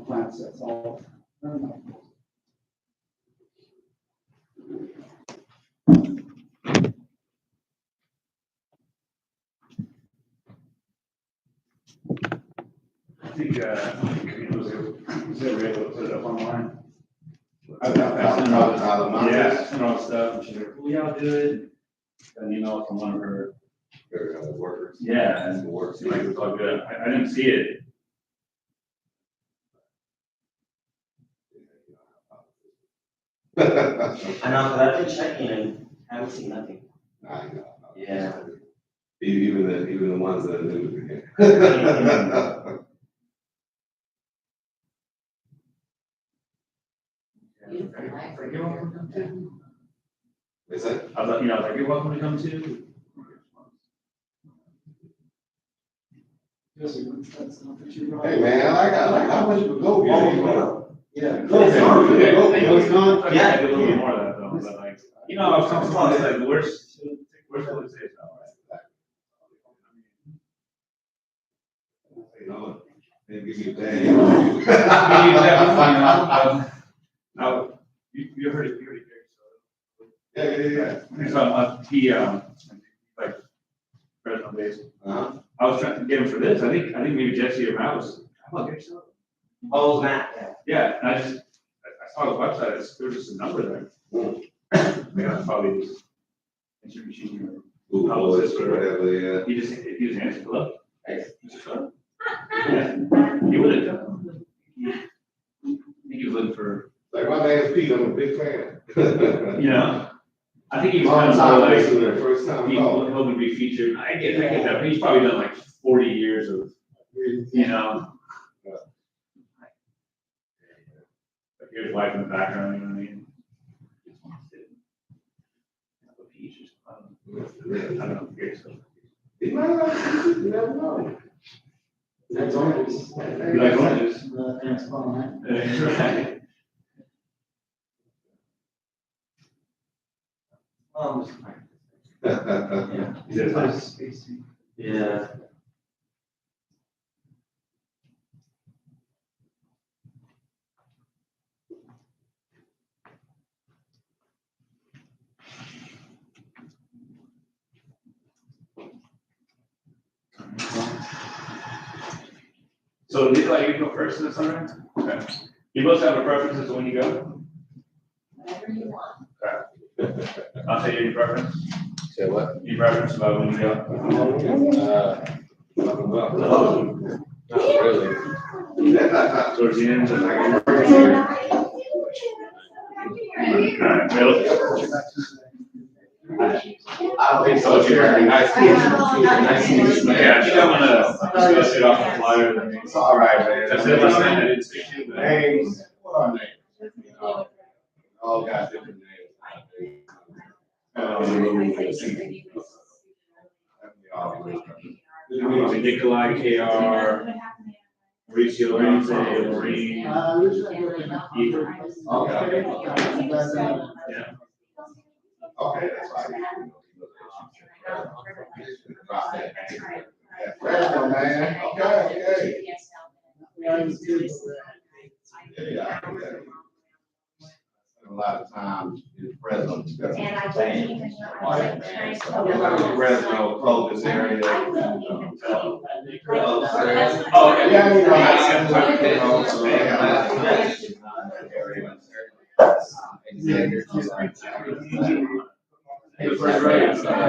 plant sets all. I think, was it able to put it up online? I sent her all the Yeah, I sent her all the stuff, and she's like, well, yeah, I'll do it. Got an email from one of her workers. Yeah, and Works. like it's all good. I didn't see it. I know, but I've been checking and haven't seen nothing. I know. Yeah. Even the ones that are new. Is that? I was like, you're welcome to come too. Hey man, I like how much you go get. Yeah. Yeah, I do a little bit more of that though, but like, I was talking about it's like, where's really safe now, You know, they give you a day. You heard it here, so. Yeah. So, he, like, Fresno based. Uh-huh. I was trying to get him for this. I think maybe Jesse or Matt was, how about yourself? Oh, Matt, yeah. Yeah, and I saw the website, there was just a number there. Maybe that's probably just introducing you. Google Voice or whatever, yeah. He just answered, hello. Hey, Mr. Sharp. Yeah, he would have done. I think he was looking for, Like my name's Pete, I'm a big fan. I think he was Long kind of time like, listener, first time he call. hoping to be featured. I get that, but he's probably done like 40 years of, like his wife in the background, you know what I mean? Just wants to have a peach or something. I don't know, here, so. You might not, you never know. That's oranges. You like oranges? Thanks, Paul. Right. Yeah. Is it nice? Yeah. So, do you like you go first this time? Okay. You both have a preference as to when you go? Whatever you want. Okay. I'll say your preference. Say what? Your preference about when you go? Not really. Towards the end, just like. I don't think so, Jerry. Nice to meet you. Nice to meet you. Yeah, I think I'm gonna discuss it off the flyer. It's all right, man. That's it, last night I didn't speak to you, but. Names, what are names? All got different names. Nikolai, KR, Mauricio, Lorenzo, Maureen. Yeah. Okay, that's fine. Fresno, man. Okay. Yeah. A lot of time in Fresno. Fresno, Clovis area. Oh, okay. Yeah, you know,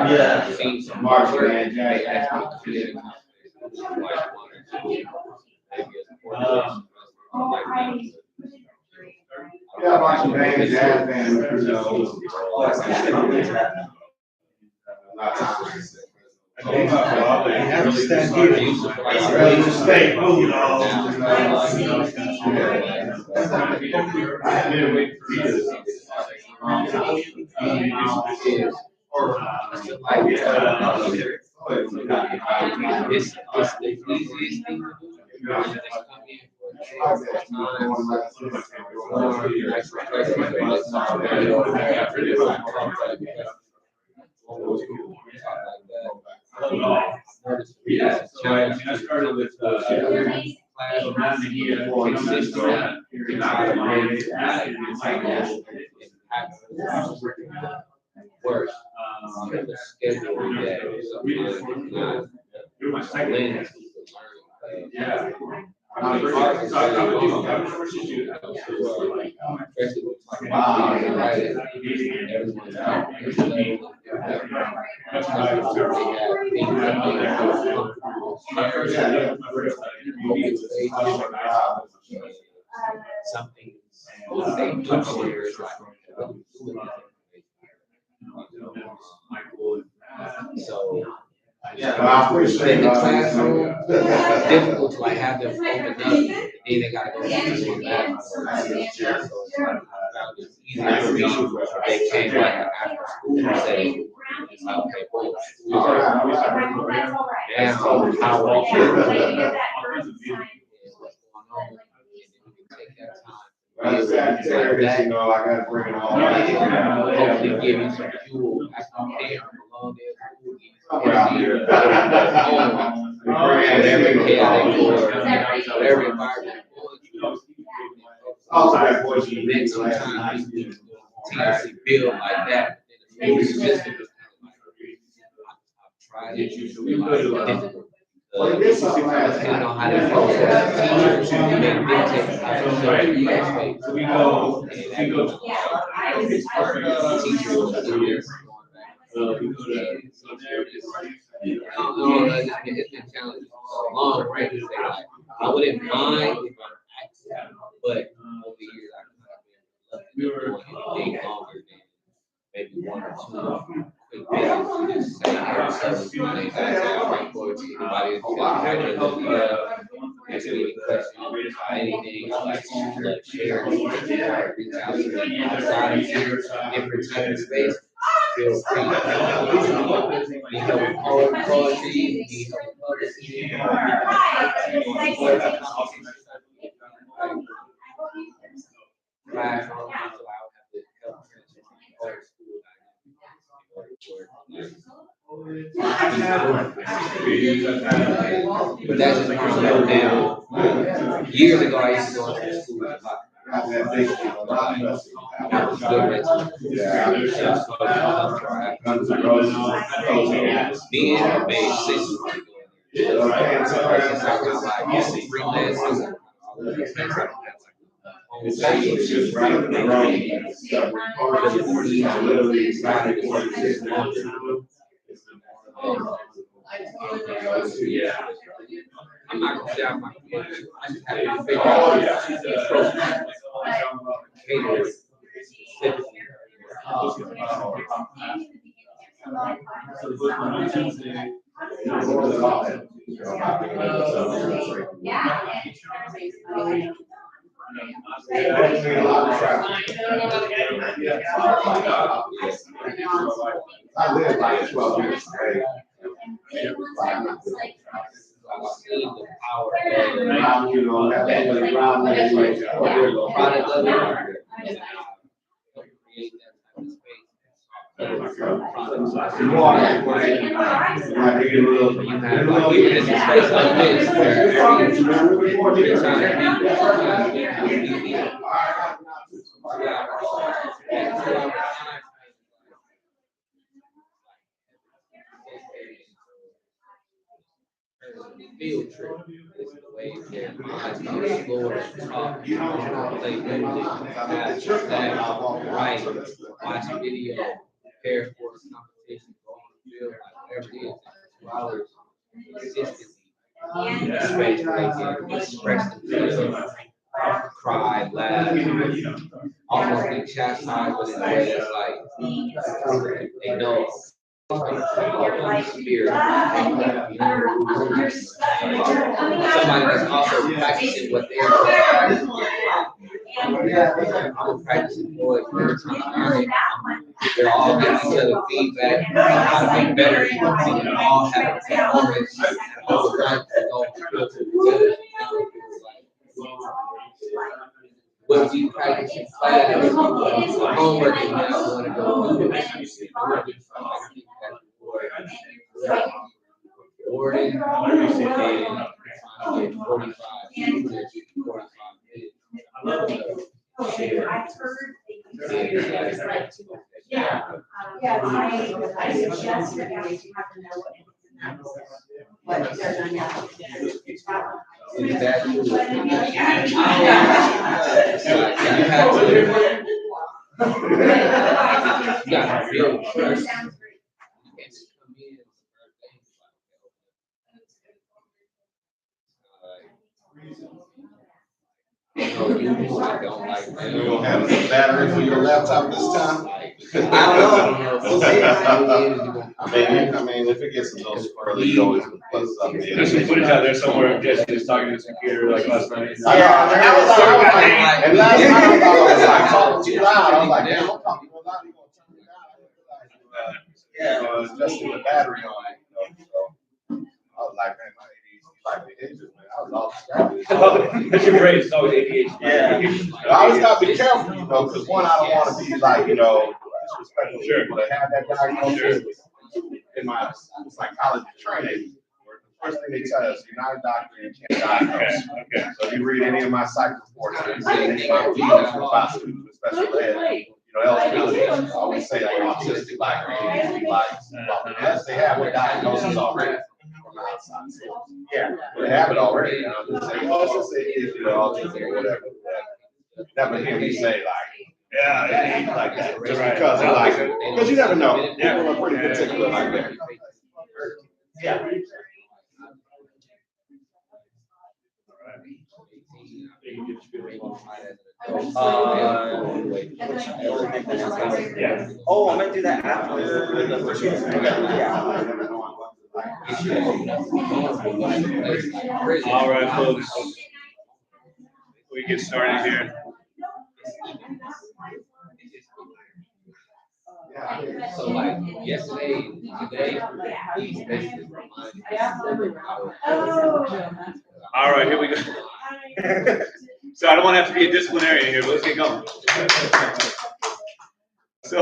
Yeah. March, man, Jack. Yeah, watching bands, jazz bands, you know. It's the easiest thing to do. Yeah, so I started with, class on nada de guía, que no me gusta, que nada de Worse. The schedule that sometimes not you're my second. lens. Yeah. I would do, I would first do that. especially with arthritis, everyone's out. It's like, much like they have things that they are something they do share is like so. Yeah, but I appreciate In the all this. classroom, it's difficult to like have them open up, and then they gotta go to the lab. So it's like, it's easier for me, they came like after school setting, it's like, okay, boom. Now, how are you? What's going on? And then we can take that time. Well, Sagittarius, you know, I gotta bring it all back. Hopefully give you some fuel after paying for a long day of school. We're out here. Whatever chaotic or whatever environment. Also, that voice you Then need to sometimes we continuously build like that. And the school system is kind of like, I've tried it, usually difficult. Well, it is something last Depending on how time. they process, teachers may dictate how to show you that So we go, space. we go. Teachers will do this. We go to. No, it's been challenging for so long, right? To say like, I wouldn't mind if I acted, but over the years I've kind of been reluctant to do anything longer than maybe one or two quick visits. Just say, my name's I'm looking forward to anybody that's ask me any questions, anything, like share, reach out to me outside of here, different type of space. Feel free. Need help with poetry, need help with publishing. Class, all things allow have to help transfer my whole school dynamic. But that's just where I'm at now. Years ago, I used to go to school a lot. That was good mental. Being a big system. Yeah. I'm not gonna say I'm not. I just have to figure out the approach. I live like 12 minutes away. I've seen the power Now, you know, that family around me, it's like, of product of it. Create that type of space. you want it, like, you get a little, You have like even in a space like this where you're trying to be field trip. It's the way their minds go explore, talk, play music, write, watch a video, prepare for a competition, go on the field, like whatever it is, 2 hours consistently. In a space where they can express themselves, cry, laugh, almost get chastised, but in a way that's like they know. Spirit. Somebody that's also practicing what they're practicing. I'm practicing for it. They're all giving each other feedback on how to get better. And all have a performance and all the time to go together. What you practice in class, homework is now going to go do it. Gordon, and 45 students I love it. I've heard. Yeah. Yeah, I suggest that you have to know what is in that. What they're done now. Is that true? You gotta feel trust. Sounds great. It's come in for things I don't like. You gonna have some battery for your laptop this time? I don't know. We'll see. I mean, if it gets a little squirrely, you always can put something in. There's some footage out there somewhere of Jesse just talking to his computer like last night. I know, I was like, and last night I thought I was like talking too loud. I was like, damn, I'm talking too loud. You gonna turn me down? Yeah, especially with the battery on it, so I was like, man, my ADHD like the edges, man. I was all distracted. That's your brain, it's always ADHD. Yeah. I always gotta be careful, because one, I don't want to be like, disrespectful to people that have that diagnosis. In my psychology training, the first thing they tell us, you're not a doctor, you can't diagnose. Okay. So if you read any of my psych reports, you see anything my feelings with my students with special ed, eligibility, I always say like autistic, like ADHD, like, yes, they have a diagnosis already from the outside. So, yeah, they have it already. And I'm just saying, oh, it's just autism or whatever. Never hear me say like, yeah, it's like that. Just because they're like, because you never know. People are pretty particular like that. Yeah. Yeah. Oh, I might do that after the first year. All right, folks. We get started here. So like yesterday, today, he's basically reminding us. All right, here we go. So I don't want to have to be a disciplinarian here, but let's get going. So,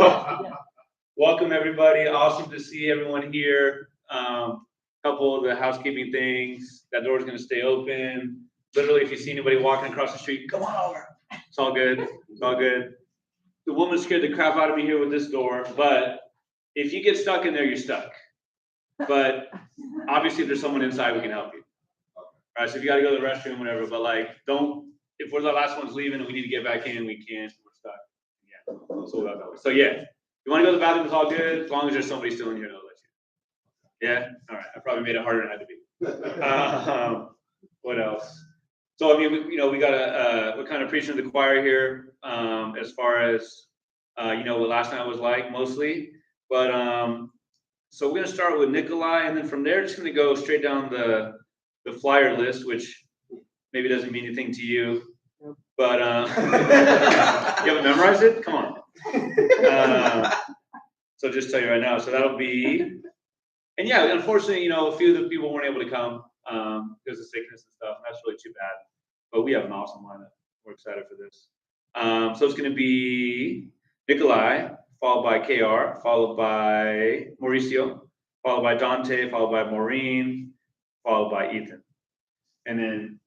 welcome everybody. Awesome to see everyone here. Couple of the housekeeping things. That door is going to stay open. Literally, if you see anybody walking across the street, come on over. It's all good. It's all good. The woman scared the crap out of me here with this door, but if you get stuck in there, you're stuck. But obviously, if there's someone inside, we can help you. All right, so if you got to go to the restroom, whatever, but like, if we're the last ones leaving and we need to get back in, we can't. We're stuck. Yeah. So yeah, if you want to go to the bathroom, it's all good. As long as there's somebody still in here, they'll let you. Yeah. All right. I probably made it harder than it had to be. What else? So I mean, we got we're kind of preaching to the choir here, as far as what last night was like mostly. But so we're gonna start with Nikolai, and then from there, just gonna go straight down the flyer list, which maybe doesn't mean anything to you, but you haven't memorized it? Come on. So just tell you right now. So that'll be, and yeah, unfortunately, a few of the people weren't able to come because of sickness and stuff. And that's really too bad. But we have an awesome lineup. We're excited for this. So it's going to be Nikolai, followed by KR, followed by Mauricio, followed by Dante, followed by Maureen, followed by Ethan. And then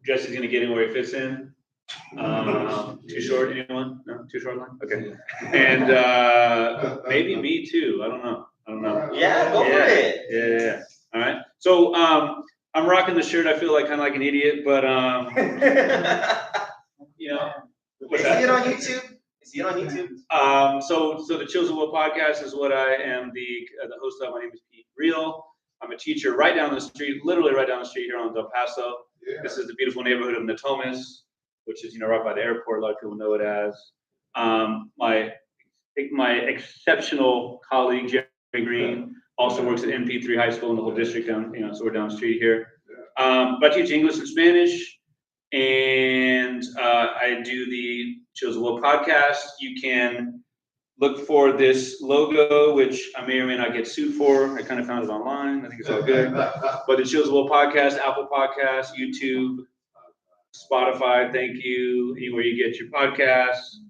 Jesse's going to get in where he fits in. Too short, anyone? No, too short line? Okay. And maybe me too. I don't know. Yeah, go for it. Yeah. All right. So I'm rocking the shirt. I feel like kind of like an idiot, but Is it on YouTube? So the Chills of Will podcast is what I am the host of. My name is Pete Real. I'm a teacher right down the street, literally right down the street here on Del Paso. Yeah. This is the beautiful neighborhood of Natomas, which is right by the airport. A lot of people know it as. My exceptional colleague Jerry Green also works at MP3 High School in the whole district down, so we're down the street here. But I teach English and Spanish, and I do the Chills of Will podcast. You can look for this logo, which I may or may not get sued for. I kind of found it online. I think it's all good. But the Chills of Will podcast, Apple Podcasts, YouTube, Spotify, thank you, anywhere you get your podcasts.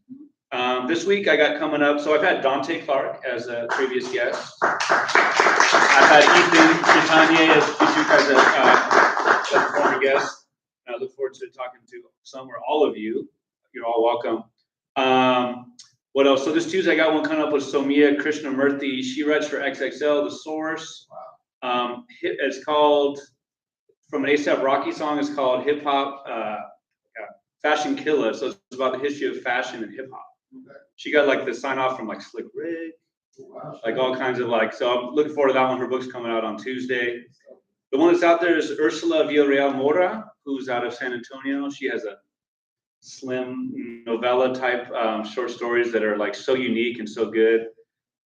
This week I got coming up, so I've had Dante Clark as a previous guest. I've had Ethan Catania as a former guest. And I look forward to talking to some or all of you. You're all welcome. What else? So this Tuesday, I got one coming up with Somia Krishnamurthy. She writes for XXL, The Source. It's called, from an A$AP Rocky song, it's called Hip Hop Fashion Killer. So it's about the history of fashion and hip hop. She got like the sign off from like Slick Rick, like all kinds of like, so I'm looking forward to that one. Her book's coming out on Tuesday. The one that's out there is Ursula Villarreal Mora, who's out of San Antonio. She has a slim novella type short stories that are like so unique and so good.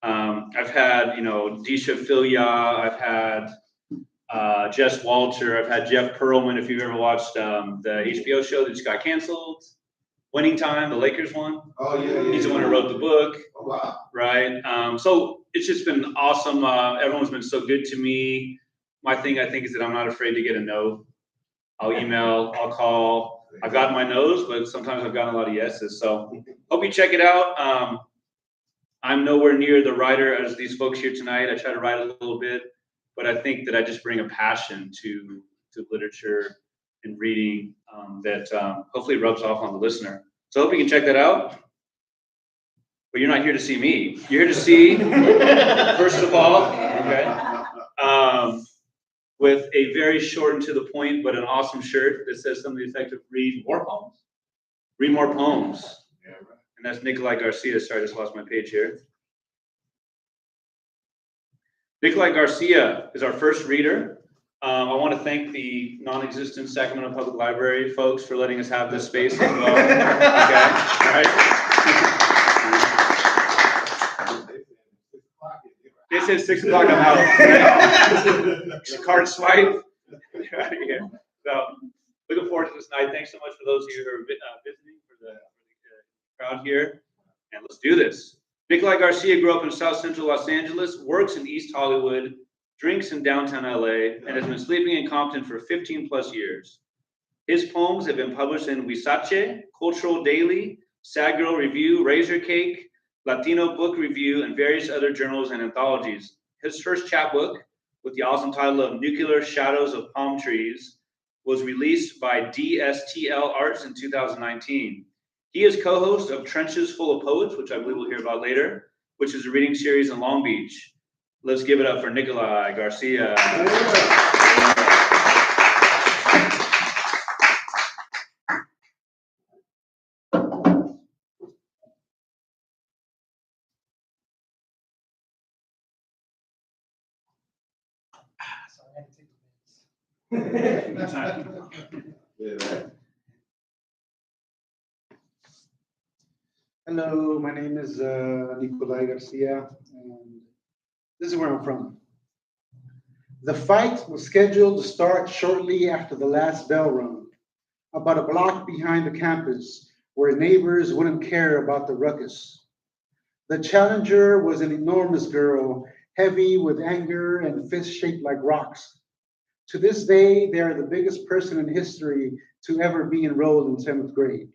I've had, Disha Filia, I've had Jess Walter, I've had Jeff Pearlman, if you've ever watched the HBO show that just got canceled, Winning Time, the Lakers one. Oh, yeah. He's the one who wrote the book. Oh, wow. Right. So it's just been awesome. Everyone's been so good to me. My thing, I think, is that I'm not afraid to get a no. I'll email, I'll call. I've gotten my no's, but sometimes I've gotten a lot of yeses. So hope you check it out. I'm nowhere near the writer as these folks here tonight. I try to write a little bit, but I think that I just bring a passion to literature and reading that hopefully rubs off on the listener. So I hope you can check that out. But you're not here to see me. You're here to see, first of all, okay, with a very short and to the point, but an awesome shirt that says something to the effect of read more poems. Read more poems. Yeah, right. And that's Nikolai Garcia. Sorry, I just lost my page here. Nikolai Garcia is our first reader. I want to thank the non-existent Sacramento Public Library folks for letting us have this space as well. Okay, all right. It says 6 o'clock, I'm out. Card swipe. Yeah. So, looking forward to this night. Thanks so much for those of you who are visiting, for the crowd here. And let's do this. Nikolai Garcia grew up in South Central Los Angeles, works in East Hollywood, drinks in downtown LA, and has been sleeping in Compton for 15 plus years. His poems have been published in Huizache, Cultural Daily, Sad Girl Review, Razor Cake, Latino Book Review, and various other journals and anthologies. His first chapbook, with the awesome title of Nuclear Shadows of Palm Trees, was released by DSTL Arts in 2019. He is co-host of Trenches Full of Poets, which I believe we'll hear about later, which is a reading series in Long Beach. Let's give it up for Nikolai Garcia. Hello, my name is Nikolai Garcia, and this is where I'm from. The fight was scheduled to start shortly after the last bell rung, about a block behind the campus, where neighbors wouldn't care about the ruckus. The challenger was an enormous girl, heavy with anger and fists shaped like rocks. To this day, they are the biggest person in history to ever be enrolled in 7th grade.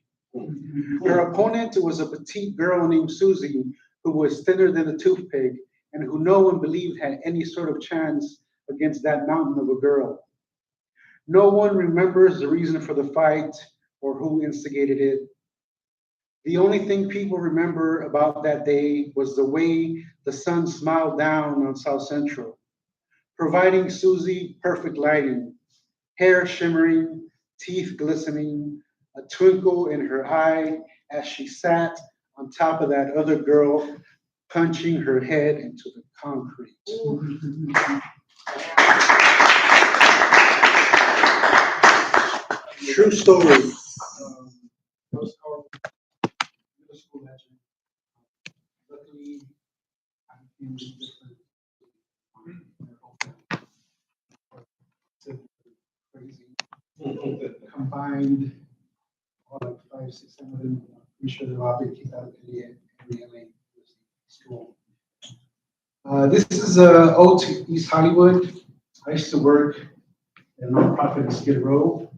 Her opponent was a petite girl named Susie, who was thinner than a toothpick and who no one believed had any sort of chance against that mountain of a girl. No one remembers the reason for the fight or who instigated it. The only thing people remember about that day was the way the sun smiled down on South Central, providing Susie perfect lighting, hair shimmering, teeth glistening, a twinkle in her eye as she sat on top of that other girl, punching her head into the concrete. True story. Most called middle school legend. Luckily, I became different. Crazy. Combined, like 5, 6, 7 of them. I'm sure they're all being kicked out of the LA school. This is ode to East Hollywood. I used to work at a nonprofit in Skid Row.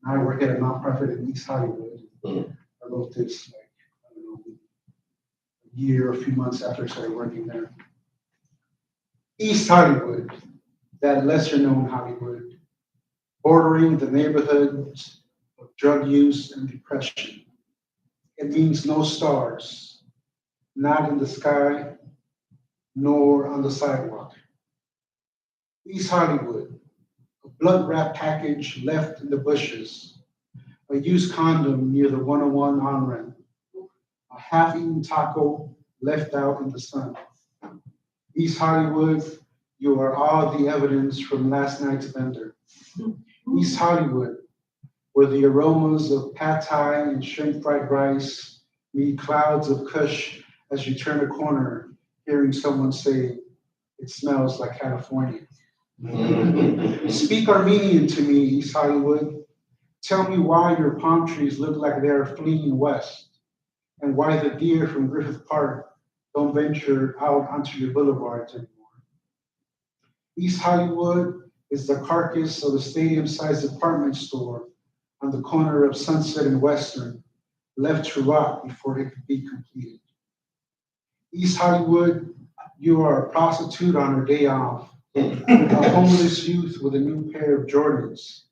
Now I work at a nonprofit in East Hollywood. I wrote this like, I don't know, a year, a few months after I started working there. East Hollywood, that lesser known Hollywood. bordering the neighborhoods of drug use and depression. It means no stars, not in the sky, nor on the sidewalk. East Hollywood, a blunt wrap package left in the bushes, a used condom near the 101 on-ramp, a half-eaten taco left out in the sun. East Hollywood, you are all the evidence from last night's vendor. East Hollywood, where the aromas of pad thai and shrimp fried rice meet clouds of kush as you turn a corner, hearing someone say, "It smells like California." Speak Armenian to me, East Hollywood. Tell me why your palm trees look like they are fleeing west, and why the deer from Griffith Park don't venture out onto your boulevards anymore. East Hollywood is the carcass of a stadium-sized department store on the corner of Sunset and Western, left to rot before it could be completed. East Hollywood, you are a prostitute on her day off, a homeless youth with a new pair of Jordans,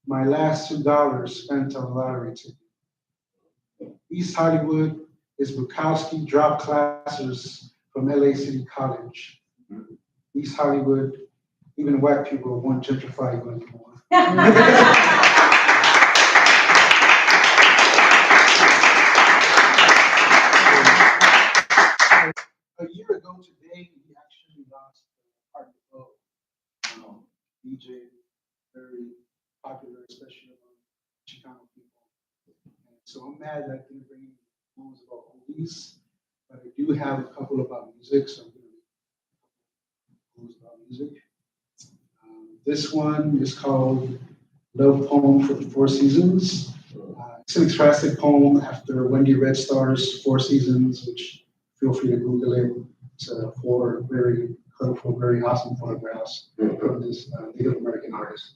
my last $2 spent on a lottery ticket. East Hollywood is Bukowski drop classes from LA City College. East Hollywood, even white people won't gentrify you anymore. A year ago today, we actually lost Art Defoe, DJ, very popular, especially among Chicano people. And so I'm mad that I didn't bring any poems about oldies, but I do have a couple about music, so I'm going to read poems about music. This one is called Love Poem for the Four Seasons. It's an expressive poem after Wendy Red Star's Four Seasons, which feel free to Google it. It's four very colorful, very awesome photographs from this Native American artist.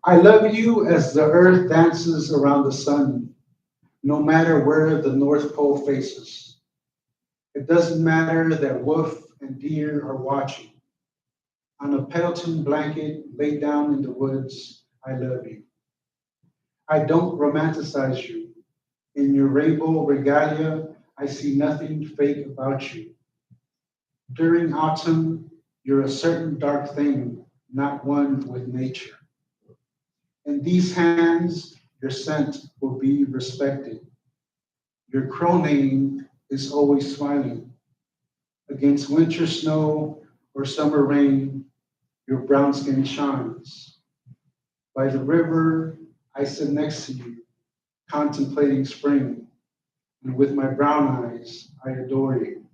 I love you as the earth dances around the sun, no matter where the North Pole faces. It doesn't matter that wolf and deer are watching. On a Pendleton blanket laid down in the woods, I love you. I don't romanticize you. In your rainbow regalia, I see nothing fake about you. During autumn, you're a certain dark thing, not one with nature. In these hands, your scent will be respected. Your crow name is always smiling. Against winter snow or summer rain, your brown skin shines. By the river, I sit next to you, contemplating spring, and with my brown eyes, I adore you.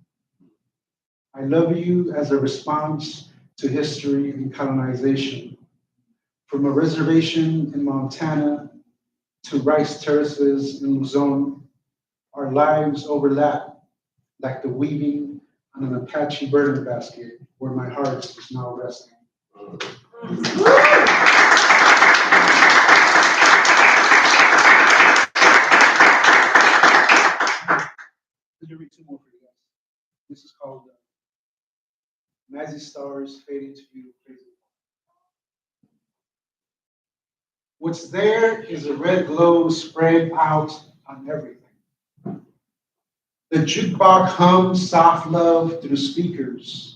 I love you as a response to history and colonization. From a reservation in Montana to rice terraces in Luzon, our lives overlap like the weaving on an Apache burner basket where my heart is now resting. Let me read two more for you guys. This is called Mazzy Stars Fade Into You Crazy. What's there is a red glow spread out on everything. The jukebox hums soft love through speakers.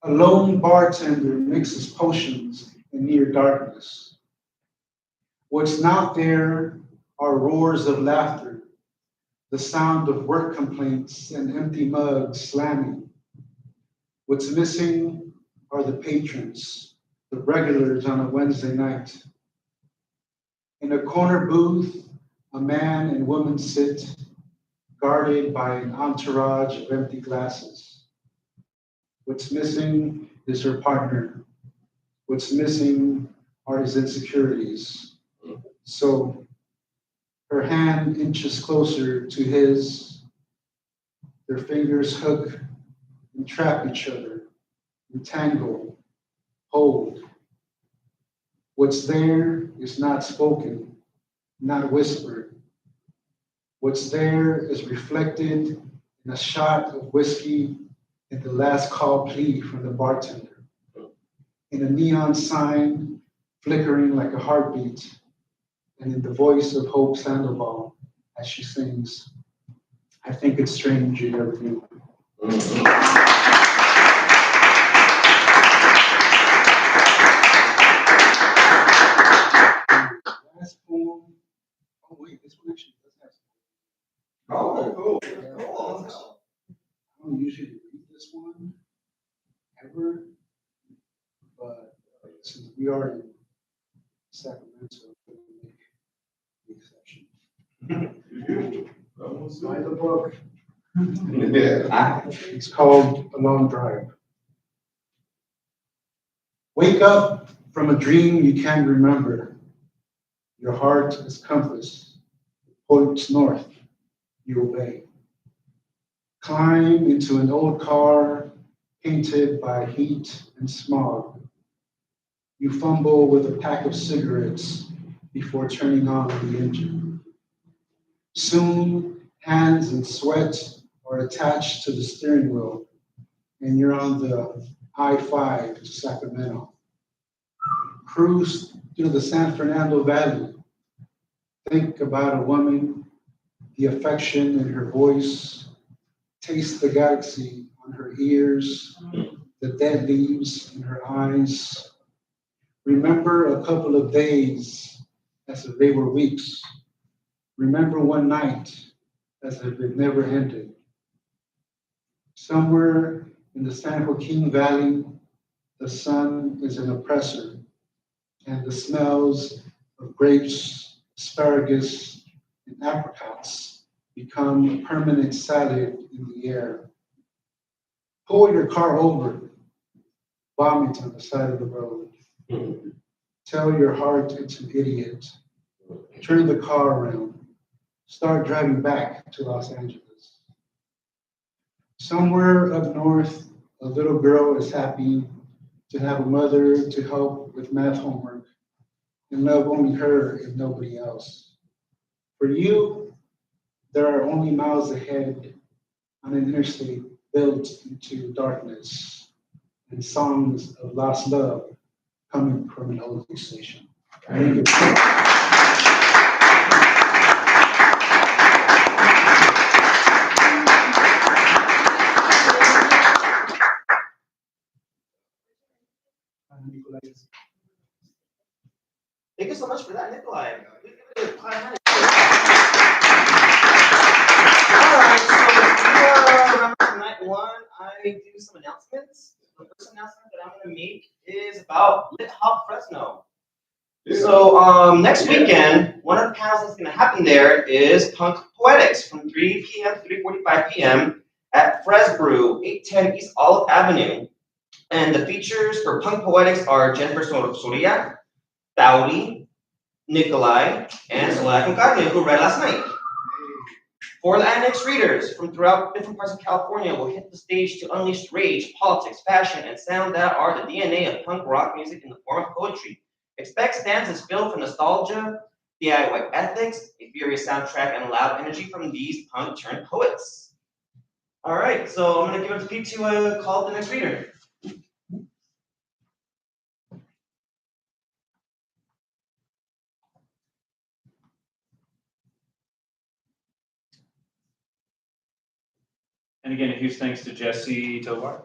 A lone bartender mixes potions in near darkness. What's not there are roars of laughter, the sound of work complaints and empty mugs slamming. What's missing are the patrons, the regulars on a Wednesday night. In a corner booth, a man and woman sit, guarded by an entourage of empty glasses. What's missing is her partner. What's missing are his insecurities. So her hand inches closer to his. Their fingers hook and trap each other, entangle, hold. What's there is not spoken, not whispered. What's there is reflected in a shot of whiskey and the last call plea from the bartender. In a neon sign flickering like a heartbeat, and in the voice of Hope Sandoval as she sings, I think it's strange you never knew. Last poem, oh wait, this one actually does have some. Oh, cool. I don't usually read this one ever, but since we are in Sacramento, we'll make the exception. By the book. Yeah. It's called A Long Drive. Wake up from a dream you can't remember. Your heart is compass. It points north. You obey. Climb into an old car painted by heat and smog. You fumble with a pack of cigarettes before turning on the engine. Soon, hands and sweat are attached to the steering wheel, and you're on the I-5 to Sacramento. Cruise through the San Fernando Valley. Think about a woman, the affection in her voice. Taste the galaxy on her ears, the dead leaves in her eyes. Remember a couple of days as if they were weeks. Remember one night as if it never ended. Somewhere in the San Joaquin Valley, the sun is an oppressor, and the smells of grapes, asparagus, and apricots become a permanent salad in the air. Pull your car over, vomit on the side of the road. Tell your heart it's an idiot. Turn the car around. Start driving back to Los Angeles. Somewhere up north, a little girl is happy to have a mother to help with math homework and love only her and nobody else. For you, there are only miles ahead on an interstate built into darkness and songs of lost love coming from an old station. Thank you. Thank you so much for that, Nikolai. Alright, so remember tonight one, I do some announcements. The first announcement that I'm gonna make is about Lit Hop Fresno. So next weekend, one of the panels that's gonna happen there is Punk Poetics from 3 p.m. to 3:45 p.m. at Fresbrew, 810 East Olive Avenue. And the features for Punk Poetics are Jennifer Soria, Dowdy, Nikolai, and Solana Concarne, who read last night. 4 Latinx readers from throughout different parts of California will hit the stage to unleash rage, politics, fashion, and sound that are the DNA of punk rock music in the form of poetry. Expect stanzas filled with nostalgia, DIY ethics, a furious soundtrack, and loud energy from these punk-turned poets. All right, so I'm going to give it to Pete to call the next reader. And again, a huge thanks to Jesse Tovar.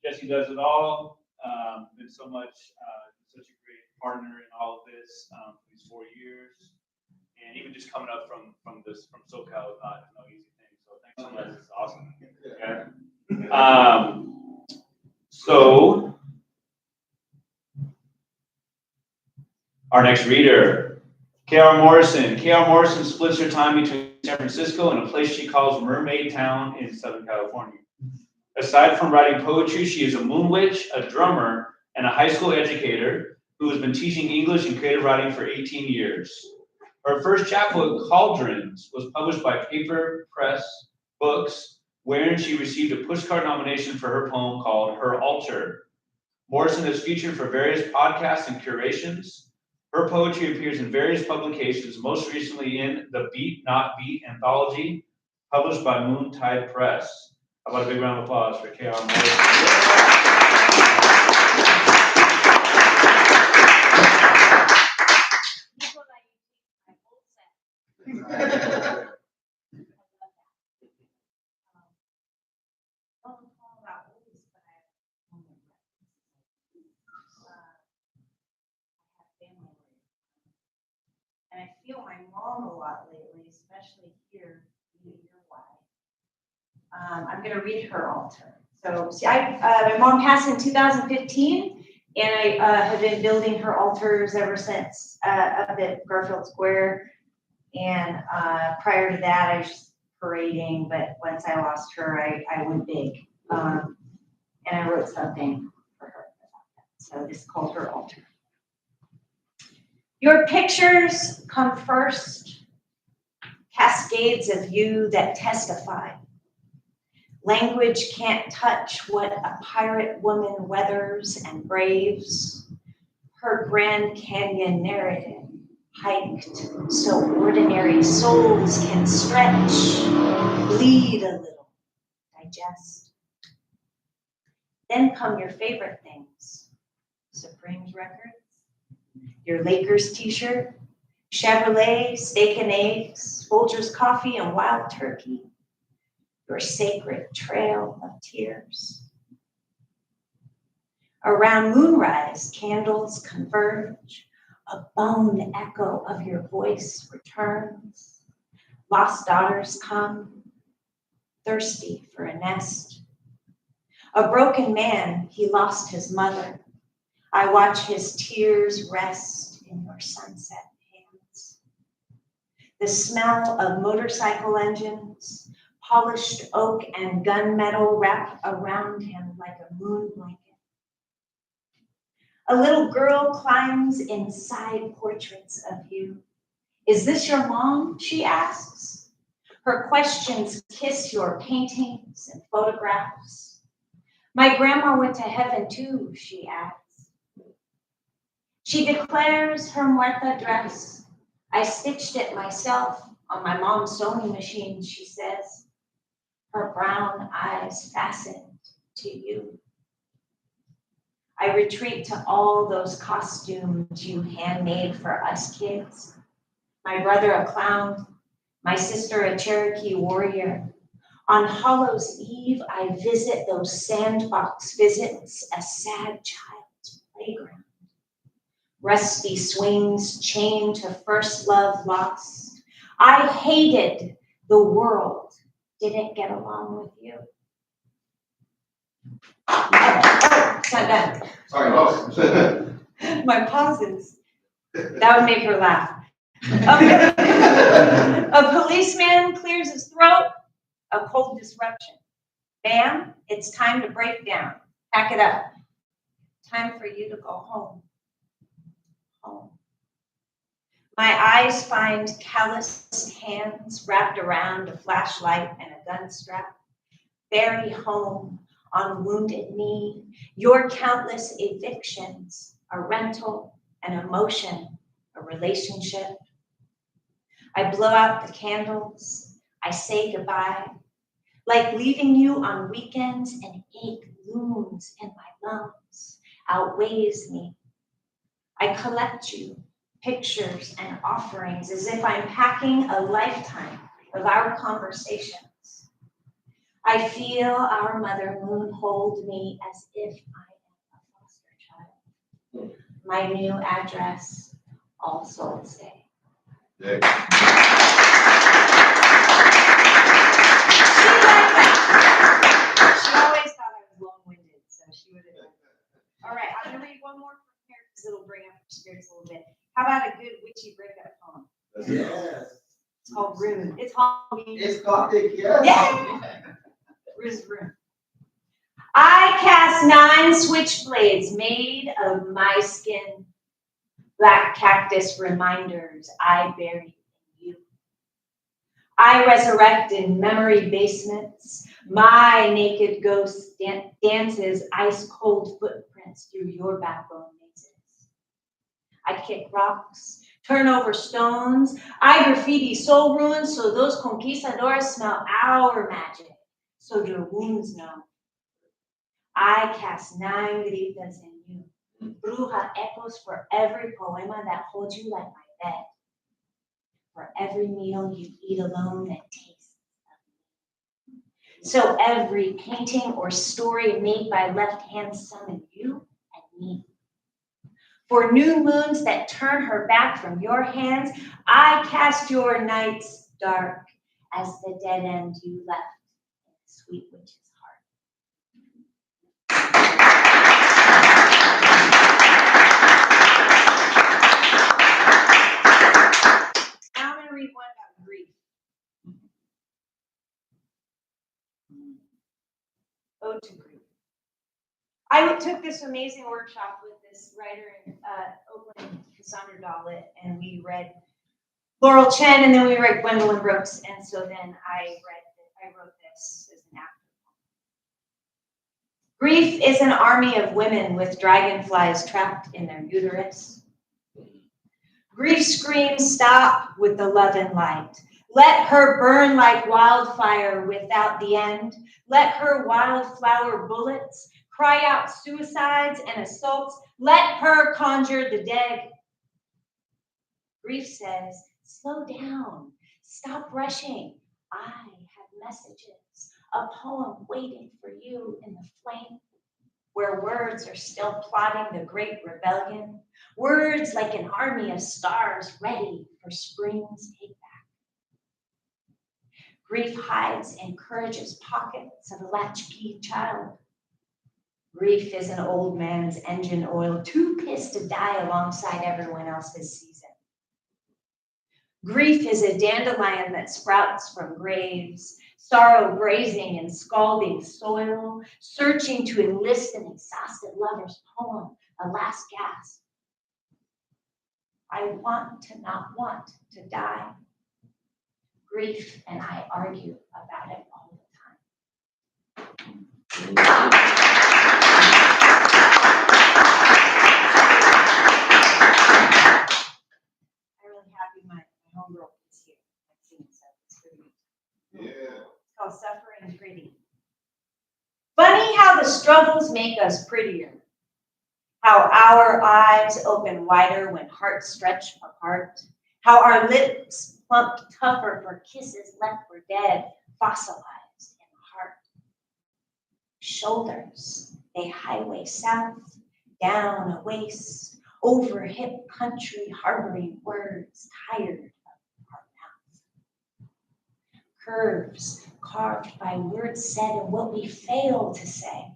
Jesse does it all. Been so much, such a great partner in all of this these 4 years, and even just coming up from SoCal is not no easy thing. So thanks so much. It's awesome. Okay. So our next reader, K.R. Morrison. K.R. Morrison splits her time between San Francisco and a place she calls Mermaid Town in Southern California. Aside from writing poetry, she is a moon witch, a drummer, and a high school educator who has been teaching English and creative writing for 18 years. Her first chapbook, Cauldrons, was published by Paper Press Books, wherein she received a pushcart nomination for her poem called Her Altar. Morrison is featured for various podcasts and curations. Her poetry appears in various publications, most recently in the Beat Not Beat anthology, published by Moontide Press. How about a big round of applause for KR Morrison? And I feel my mom a lot lately, especially here, you're why. I'm gonna read her altar. So, see, my mom passed in 2015, and I have been building her altars ever since, up at Garfield Square. And prior to that, I was just parading, but once I lost her, I went big. And I wrote something for her about that. So this is called her altar. Your pictures come first, cascades of you that testify. Language can't touch what a pirate woman weathers and braves. Her Grand Canyon narrative hiked so ordinary souls can stretch, bleed a little, digest. Then come your favorite things, Supreme's records, your Lakers t-shirt, Chevrolet, steak and eggs, Folgers coffee and wild turkey, your sacred trail of tears. Around moonrise, candles converge, a bone echo of your voice returns. Lost daughters come, thirsty for a nest. A broken man, he lost his mother. I watch his tears rest in your sunset hands. The smell of motorcycle engines, polished oak and gunmetal wrap around him like a moon blanket. A little girl climbs inside portraits of you. Is this your mom? She asks. Her questions kiss your paintings and photographs. My grandma went to heaven too, she adds. She declares her Muerta dress. I stitched it myself on my mom's sewing machine, she says. Her brown eyes fastened to you. I retreat to all those costumes you handmade for us kids. My brother a clown, my sister a Cherokee warrior. On Hallows Eve, I visit those sandbox visits, a sad child's playground. Rusty swings chained to first love lost. I hated the world didn't get along with you. It's not done. Sorry, boss. My pauses. That would make her laugh. A policeman clears his throat, a cold disruption. Ma'am, it's time to break down. Pack it up. Time for you to go home. Home. My eyes find calloused hands wrapped around a flashlight and a gun strap. Bury home on wounded knee. Your countless evictions, a rental, an emotion, a relationship. I blow out the candles. I say goodbye. Like leaving you on weekends, an ache looms in my lungs, outweighs me. I collect you, pictures and offerings, as if I'm packing a lifetime of our conversations. I feel our mother moon hold me as if I am a foster child. My new address, All Souls Day. Yeah. She always thought I was long-winded, so she would have. All right, I'm gonna read one more from here because it'll bring up your spirits a little bit. How about a good witchy breakup poem? Yes. It's called Rune. It's Halloween. It's Gothic, yes. Yeah. Rune's Rune. I cast 9 switchblades made of my skin. Black cactus reminders I buried in you. I resurrect in memory basements. My naked ghost dances ice-cold footprints through your backbone mazes. I kick rocks, turn over stones. I graffiti soul ruins so those conquistadors smell our magic. so your wounds know. I cast 9 gritas in you. Bruja echoes for every poema that holds you like my bed. For every meal you eat alone that tastes of me. So every painting or story made by left hand summon you and me. For new moons that turn her back from your hands, I cast your nights dark as the dead end you left in the sweet witch's heart. Now I'm going to read one about grief. Ode to grief. I took this amazing workshop with this writer in Oakland, Cassandra Dollett, and we read Laurel Chen, and then we read Gwendolyn Brooks, and so then I wrote this as an after. Grief is an army of women with dragonflies trapped in their uterus. Grief screams, stop with the love and light. Let her burn like wildfire without the end. Let her wildflower bullets cry out suicides and assaults. Let her conjure the dead. Grief says, slow down, stop rushing. I have messages, a poem waiting for you in the flame, where words are still plotting the great rebellion. Words like an army of stars ready for spring's takeback. Grief hides in courage's pockets of a latchkey child. Grief is an old man's engine oil, too pissed to die alongside everyone else's season. Grief is a dandelion that sprouts from graves, sorrow grazing in scalding soil, searching to enlist an exhausted lover's poem, a last gasp. I want to not want to die. Grief and I argue about it all the time. I'm really happy my homegirl is here. I've seen it, so it's pretty. Yeah. It's called Suffering Pretty. Funny how the struggles make us prettier. How our eyes open wider when hearts stretch apart. How our lips plump tougher for kisses left for dead, fossilized in the heart. Shoulders, they highway south, down a waist, over hip country, harboring words tired of our mouth. Curves carved by words said and what we fail to say.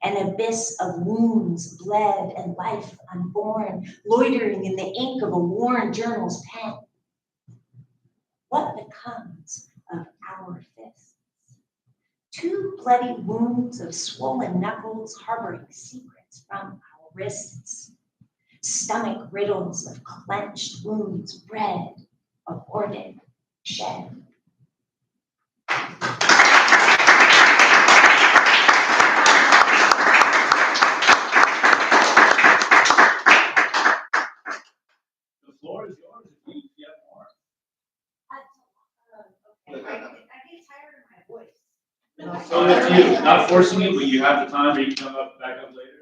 An abyss of wounds bled and life unborn, loitering in the ink of a worn journal's pen. What becomes of our fists? 2 bloody wounds of swollen knuckles harboring secrets from our wrists. Stomach riddles of clenched wounds bred, aborted, shed. The floor is yours if you have more. Okay. I get tired of my voice. So it's you, not forcing you, but you have the time, or you can come back up later.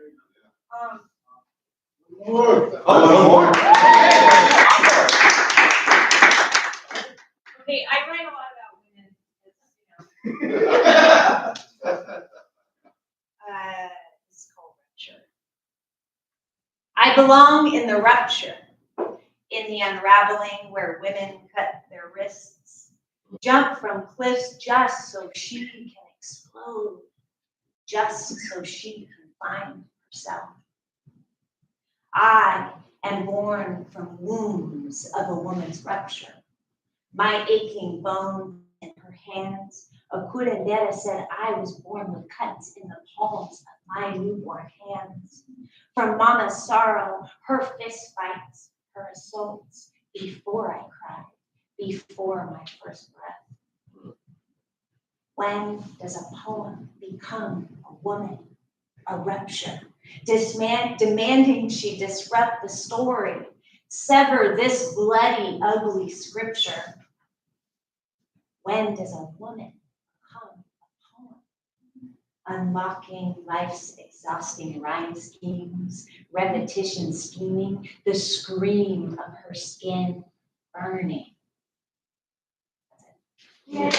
Okay, I write a lot about women. It's called Rupture. I belong in the rupture, in the unraveling where women cut their wrists, jump from cliffs just so she can explode, just so she can find herself. I am born from wounds of a woman's rupture. My aching bone in her hands, a curandera said I was born with cuts in the palms of my newborn hands. From mama's sorrow, her fist fights, her assaults, before I cried, before my first breath. When does a poem become a woman, a rupture, demanding she disrupt the story, sever this bloody, ugly scripture? When does a woman become a poem? unlocking life's exhausting rhyme schemes, repetition scheming, the scream of her skin burning. I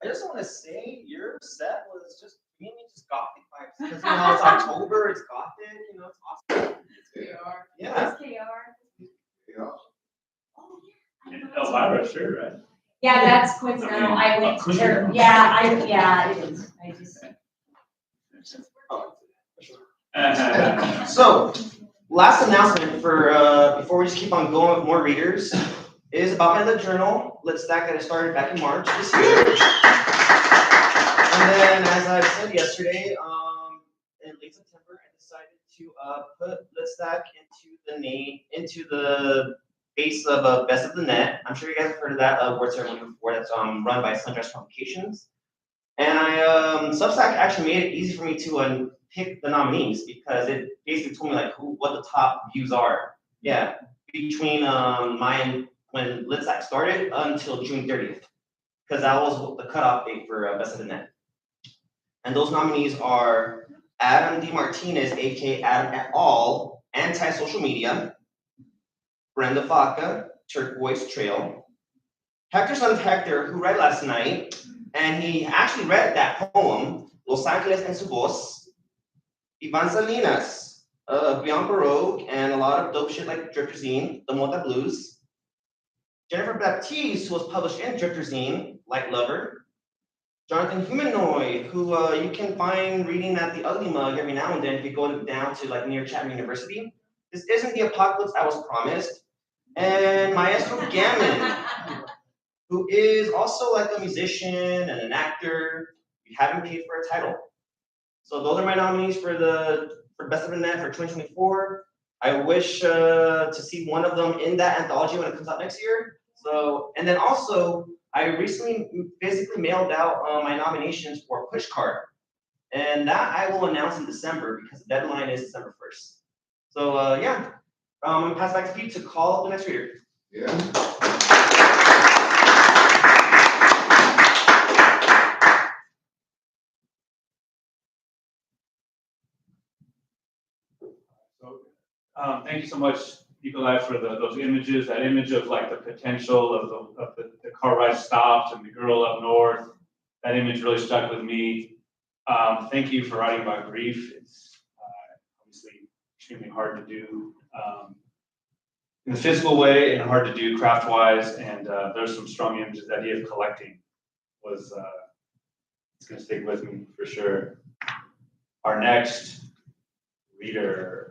just want to say your set was just giving me just gothic vibes because you know it's October, it's gothic, you know it's awesome. Yeah. Elvira, sure, right? Yeah, that's coincidental. I went to church. Yeah, it is. I just. So, last announcement for before we just keep on going with more readers is about my lit journal, lit stack that I started back in March this year. And then, as I said yesterday, in late September, I decided to put lit stack into the base of Best of the Net. I'm sure you guys have heard of that word ceremony before. That's run by Sunrise Publications. And Substack actually made it easy for me to pick the nominees because it basically told me like what the top views are. Yeah, between when Litstack started until June 30th, because that was the cutoff date for Best of the Net. And those nominees are Adam D. Martinez, aka Adam et al., Anti-Social Media, Brenda Vaca, Turquoise Trail, Hector Son of Hector, who read last night, and he actually read that poem, Los Angeles en su voz, Ivan Salinas, Beyond Baroque, and a lot of dope shit like Drifterzine, The Mota Blues, Jennifer Baptiste, who was published in Drifterzine, Light Lover, Jonathan Humanoid, who you can find reading at the Ugly Mug every now and then if you go down to like near Chapman University. This isn't the apocalypse I was promised. And Maestro Gammon, who is also like a musician and an actor. You haven't paid for a title. So those are my nominees for Best of the Net for 2024. I wish to see one of them in that anthology when it comes out next year. So, and then also, I recently basically mailed out my nominations for Pushcart. And that I will announce in December because the deadline is December 1st. So yeah, I'm gonna pass it back to Pete to call the next reader. Yeah. Thank you so much, Nikolai, for those images. That image of like the potential of the car ride stopped and the girl up north. That image really stuck with me. Thank you for writing about grief. It's obviously extremely hard to do in the physical way and hard to do craft-wise. And there's some strong images. The idea of collecting was it's going to stick with me for sure. Our next reader,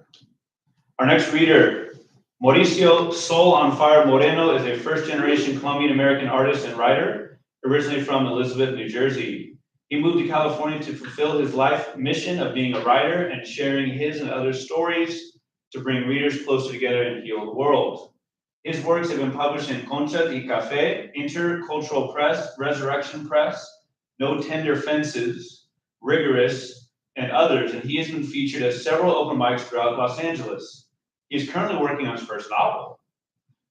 Mauricio Sol on Fire Moreno, is a first-generation Colombian-American artist and writer, originally from Elizabeth, New Jersey. He moved to California to fulfill his life mission of being a writer and sharing his and others' stories to bring readers closer together and heal the world. His works have been published in Concha y Café, Intercultural Press, Resurrection Press, No Tender Fences, Rigorous, and others, and he has been featured at several open mics throughout Los Angeles. He is currently working on his first novel.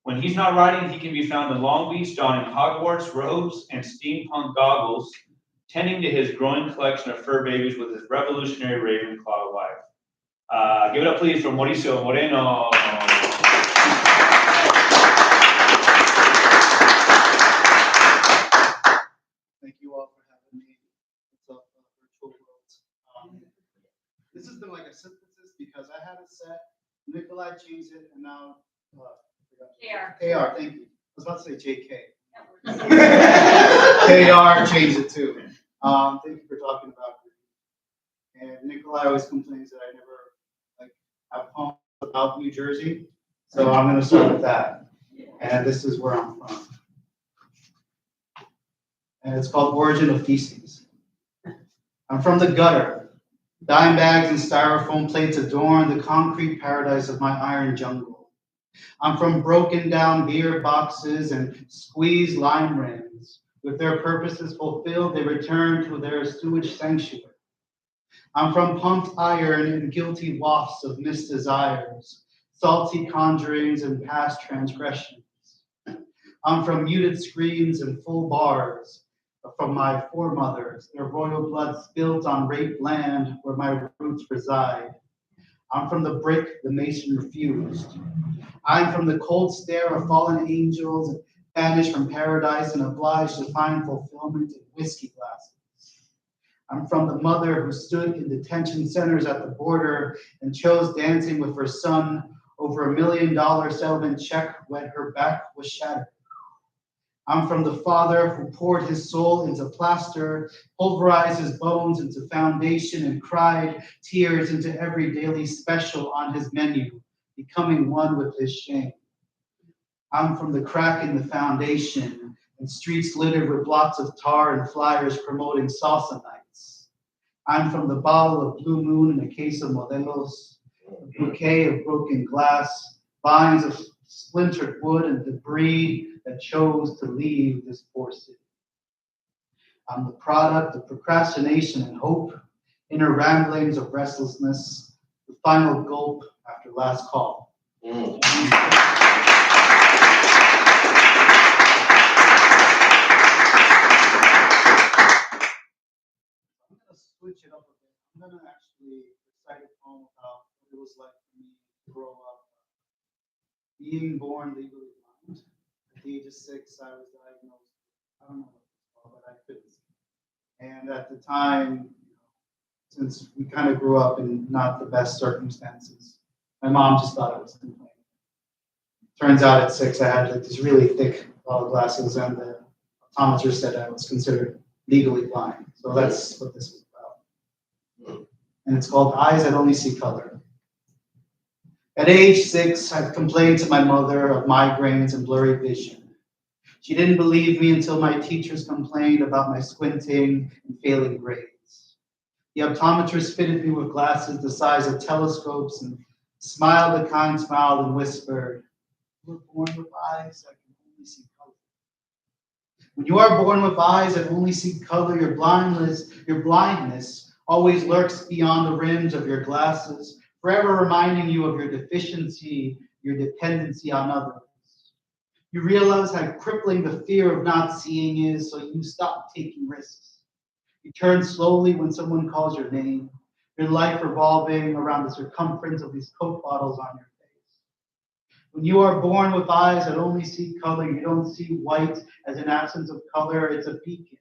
When he's not writing, he can be found in Long Beach donning Hogwarts robes and steampunk goggles, tending to his growing collection of fur babies with his revolutionary Ravenclaw wife. Give it up, please, for Mauricio Moreno. Thank you all for having me. What's up, virtual world? This has been like a synthesis because I had it set, Nikolai changed it, and now KR, thank you. I was about to say JK. KR changed it too. Thank you for talking about it. And Nikolai always complains that I never have poems about New Jersey, so I'm going to start with that. And this is where I'm from. And it's called Origin of Feces. I'm from the gutter. Dime bags and styrofoam plates adorn the concrete paradise of my iron jungle. I'm from broken down beer boxes and squeezed lime rings. With their purposes fulfilled, they return to their sewage sanctuary. I'm from pumped iron and guilty wafts of missed desires, salty conjurings and past transgressions. I'm from muted screams and full bars from my foremothers, their royal blood spilt on raped land where my roots reside. I'm from the brick the mason refused. I'm from the cold stare of fallen angels, banished from paradise and obliged to find fulfillment in whiskey glasses. I'm from the mother who stood in detention centers at the border and chose dancing with her son over $1 million settlement check when her back was shattered. I'm from the father who poured his soul into plaster, pulverized his bones into foundation, and cried tears into every daily special on his menu, becoming one with his shame. I'm from the crack in the foundation and streets littered with blots of tar and flyers promoting salsa nights. I'm from the bottle of Blue Moon and a case of Modelos, a bouquet of broken glass, vines of splintered wood and debris that chose to leave this poor city. I'm the product of procrastination and hope, inner ramblings of restlessness, the final gulp after last call. Mm. I'm gonna switch it up a bit. I'm gonna actually recite a poem about what it was like for me to grow up being born legally blind. At the age of 6, I was diagnosed. I don't know what it's called, but I couldn't see. And at the time, since we kind of grew up in not the best circumstances, my mom just thought I was complaining. Turns out at 6, I had like these really thick glasses, and the optometrist said I was considered legally blind. So that's what this was about. And it's called Eyes That Only See Color. At age 6, I complained to my mother of migraines and blurry vision. She didn't believe me until my teachers complained about my squinting and failing grades. The optometrist fitted me with glasses the size of telescopes and smiled a kind smile and whispered, "You were born with eyes that can only see color." When you are born with eyes that only see color, your blindness always lurks beyond the rims of your glasses, forever reminding you of your deficiency, your dependency on others. You realize how crippling the fear of not seeing is, so you stop taking risks. You turn slowly when someone calls your name, your life revolving around the circumference of these Coke bottles on your face. When you are born with eyes that only see color, you don't see white as an absence of color. It's a beacon,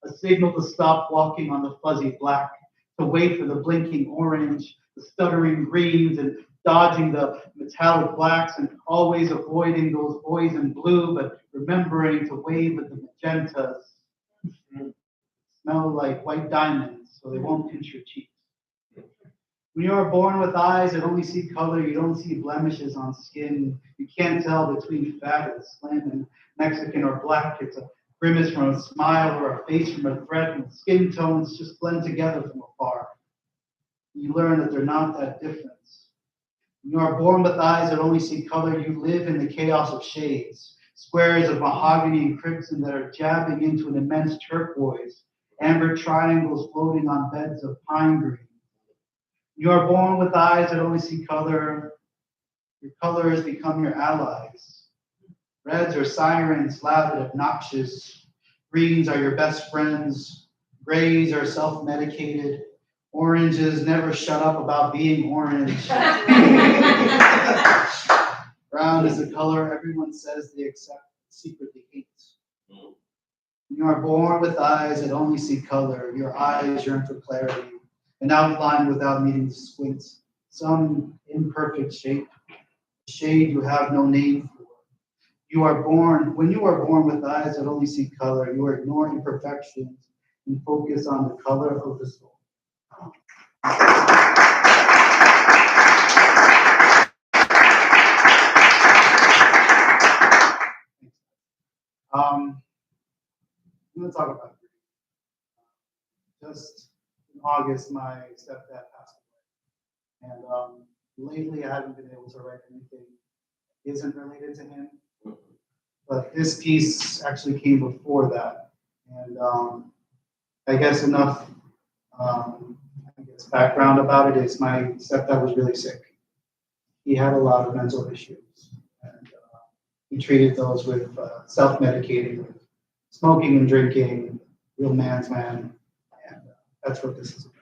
a signal to stop walking on the fuzzy black, to wait for the blinking orange, the stuttering greens, and dodging the metallic blacks, and always avoiding those boys in blue, but remembering to wave at the magentas. Smell like white diamonds, so they won't pinch your cheeks. When you are born with eyes that only see color, you don't see blemishes on skin. You can't tell between fat and slim and Mexican or black. It's a grimace from a smile or a face from a threat, and skin tones just blend together from afar. You learn that they're not that different. When you are born with eyes that only see color, you live in the chaos of shades, squares of mahogany and crimson that are jabbing into an immense turquoise, amber triangles floating on beds of pine green. You are born with eyes that only see color. Your colors become your allies. Reds are sirens, loud and obnoxious. Greens are your best friends. Grays are self-medicated. Oranges never shut up about being orange. Brown is the color everyone says they accept, secretly hates. When you are born with eyes that only see color, your eyes yearn for clarity, an outline without needing to squint, some imperfect shape, a shade you have no name for. When you are born with eyes that only see color, you ignore imperfections and focus on the color of the soul. I'm going to talk about grief. Just in August, my stepdad passed away. And lately, I haven't been able to write anything that isn't related to him. But this piece actually came before that. And I guess enough background about it is my stepdad was really sick. He had a lot of mental issues. And He treated those with self-medicating, with smoking and drinking, real man's man, and that's what this is about.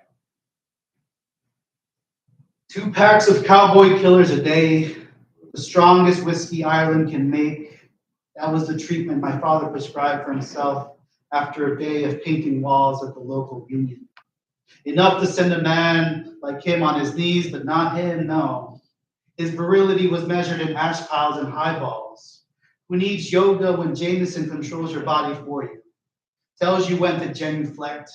2 packs of cowboy killers a day, the strongest whiskey Ireland can make. That was the treatment my father prescribed for himself after a day of painting walls at the local union. Enough to send a man like him on his knees, but not him, no. His virility was measured in ash piles and highballs. Who needs yoga when Jameson controls your body for you? Tells you when to genuflect.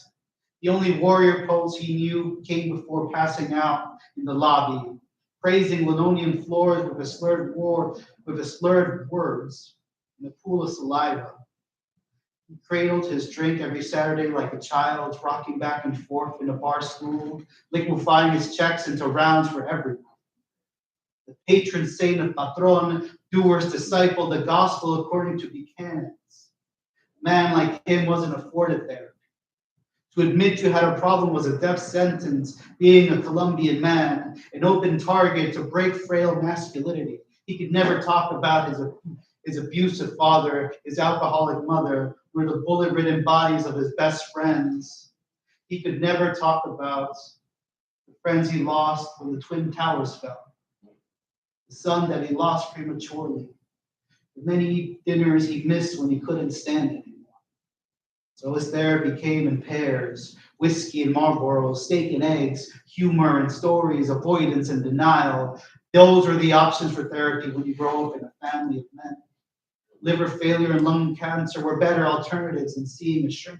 The only warrior pose he knew came before passing out in the lobby, praising linoleum floors with a slurred words in a pool of saliva. He cradled his drink every Saturday like a child, rocking back and forth in a bar stool, liquefying his checks into rounds for everyone. The patron saint of Patron, doers disciple the gospel according to Buchanan's. A man like him wasn't afforded therapy. To admit you had a problem was a death sentence, being a Colombian man, an open target to break frail masculinity. He could never talk about his abusive father, his alcoholic mother, or the bullet-ridden bodies of his best friends. He could never talk about the friends he lost when the Twin Towers fell, the son that he lost prematurely, the many dinners he missed when he couldn't stand it. So his therapy came in pairs, whiskey and Marlboro, steak and eggs, humor and stories, avoidance and denial. Those are the options for therapy when you grow up in a family of men. Liver failure and lung cancer were better alternatives than seeing a shrink.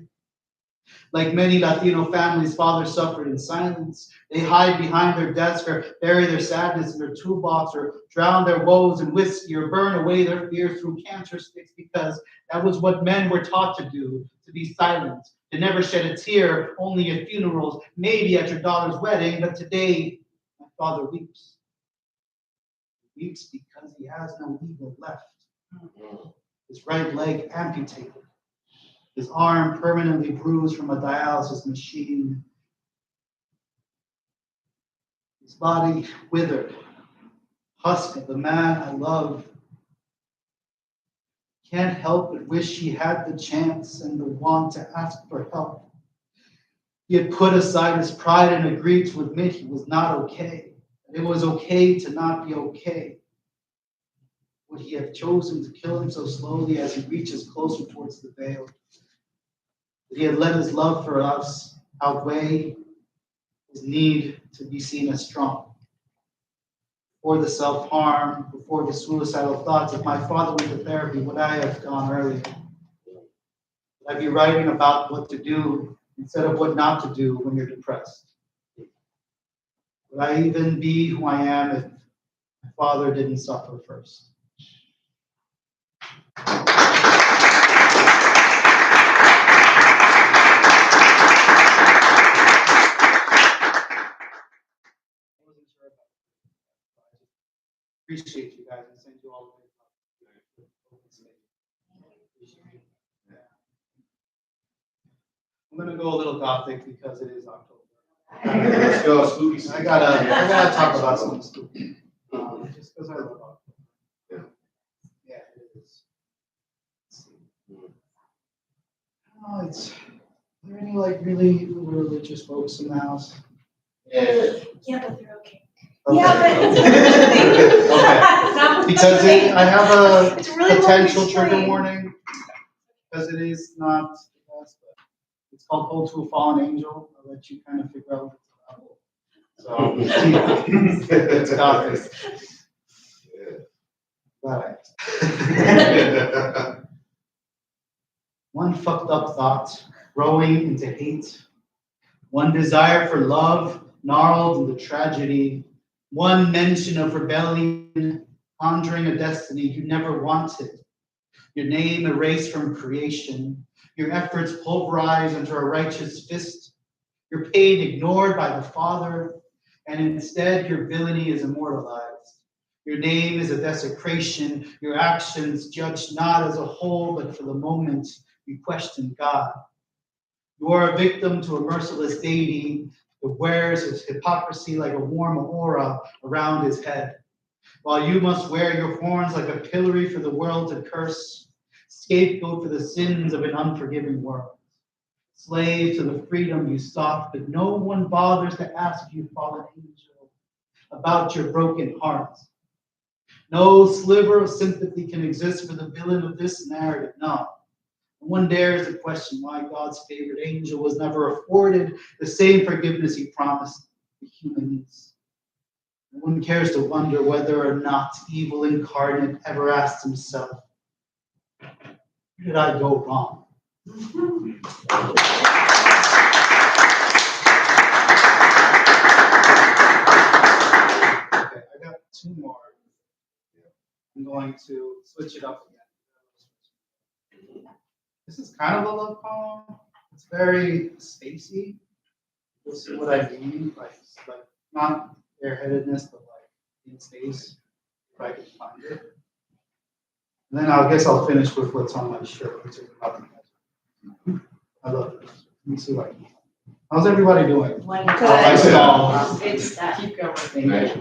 Like many Latino families, fathers suffered in silence. They hide behind their desk or bury their sadness in their toolbox or drown their woes in whiskey or burn away their fears through cancer sticks because that was what men were taught to do, to be silent, to never shed a tear, only at funerals, maybe at your daughter's wedding. But today, my father weeps. He weeps because he has no ego left. His right leg amputated. His arm permanently bruised from a dialysis machine. His body withered. Husk of the man I love. Can't help but wish he had the chance and the want to ask for help. He had put aside his pride and agreed to admit he was not okay. That it was okay to not be okay. Would he have chosen to kill him so slowly as he reaches closer towards the veil? That he had let his love for us outweigh his need to be seen as strong. Before the self-harm, before the suicidal thoughts, if my father went to therapy, would I have gone earlier? Would I be writing about what to do instead of what not to do when you're depressed? Would I even be who I am if my father didn't suffer first? Appreciate you guys and send you all the way. I'm gonna go a little gothic because it is October. Let's go, spooky. I gotta talk about something spooky. Just because I love October. Yeah, it is. Let's see. Oh, are there any like really religious folks in the house? Yeah, but they're okay. Okay. Yeah, but it's Okay. Because I have a It's really potential well trigger restrained. warning, because it is not the best, but it's called Ode to a Fallen Angel. I'll let you kind of figure out what it's about. So, it's gothic. Right. One fucked up thought growing into hate. One desire for love gnarled into tragedy. One mention of rebellion conjuring a destiny you never wanted. Your name erased from creation. Your efforts pulverized into a righteous fist. Your pain ignored by the Father. And instead, your villainy is immortalized. Your name is a desecration. Your actions judged not as a whole, but for the moment you question God. You are a victim to a merciless deity that wears his hypocrisy like a warm aura around his head. while you must wear your horns like a pillory for the world to curse, scapegoat for the sins of an unforgiving world. Slave to the freedom you sought, but no one bothers to ask you, fallen angel, about your broken heart. No sliver of sympathy can exist for the villain of this narrative, no. No one dares to question why God's favorite angel was never afforded the same forgiveness he promised the humans. No one cares to wonder whether or not evil incarnate ever asked himself, where did I go wrong? Okay, I got two more. I'm going to switch it up again. This is kind of a love poem. It's very spacey. You'll see what I mean, like not airheadedness, but like in space, if I can find it. And then I guess I'll finish with what's on my shirt, which is about the desert. I love it. Let me see what I can. How's everybody doing? Wonderful. I saw. Good stuff. Keep going. Thank you. Let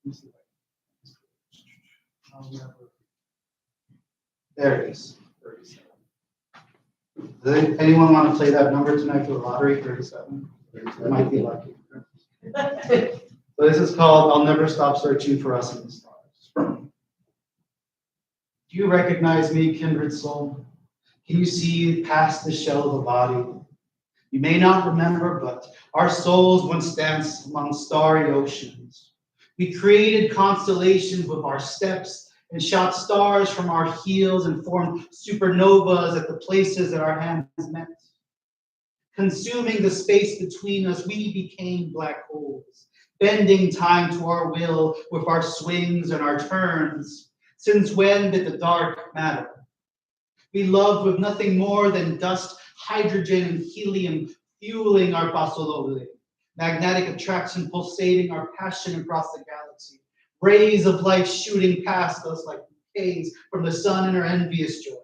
me see what I can. There it is. 37. Does anyone want to play that number tonight for the lottery? 37. I might be lucky. So this is called "I'll Never Stop Searching for Us in the Stars." Do you recognize me, kindred soul? Can you see past the shell of a body? You may not remember, but our souls once danced among starry oceans. We created constellations with our steps and shot stars from our heels and formed supernovas at the places that our hands met. Consuming the space between us, we became black holes, bending time to our will with our swings and our turns. Since when did the dark matter? We loved with nothing more than dust, hydrogen, and helium fueling our pasolole. Magnetic attraction pulsating our passion across the galaxy. Rays of light shooting past us like bouquets from the sun in our envious joy.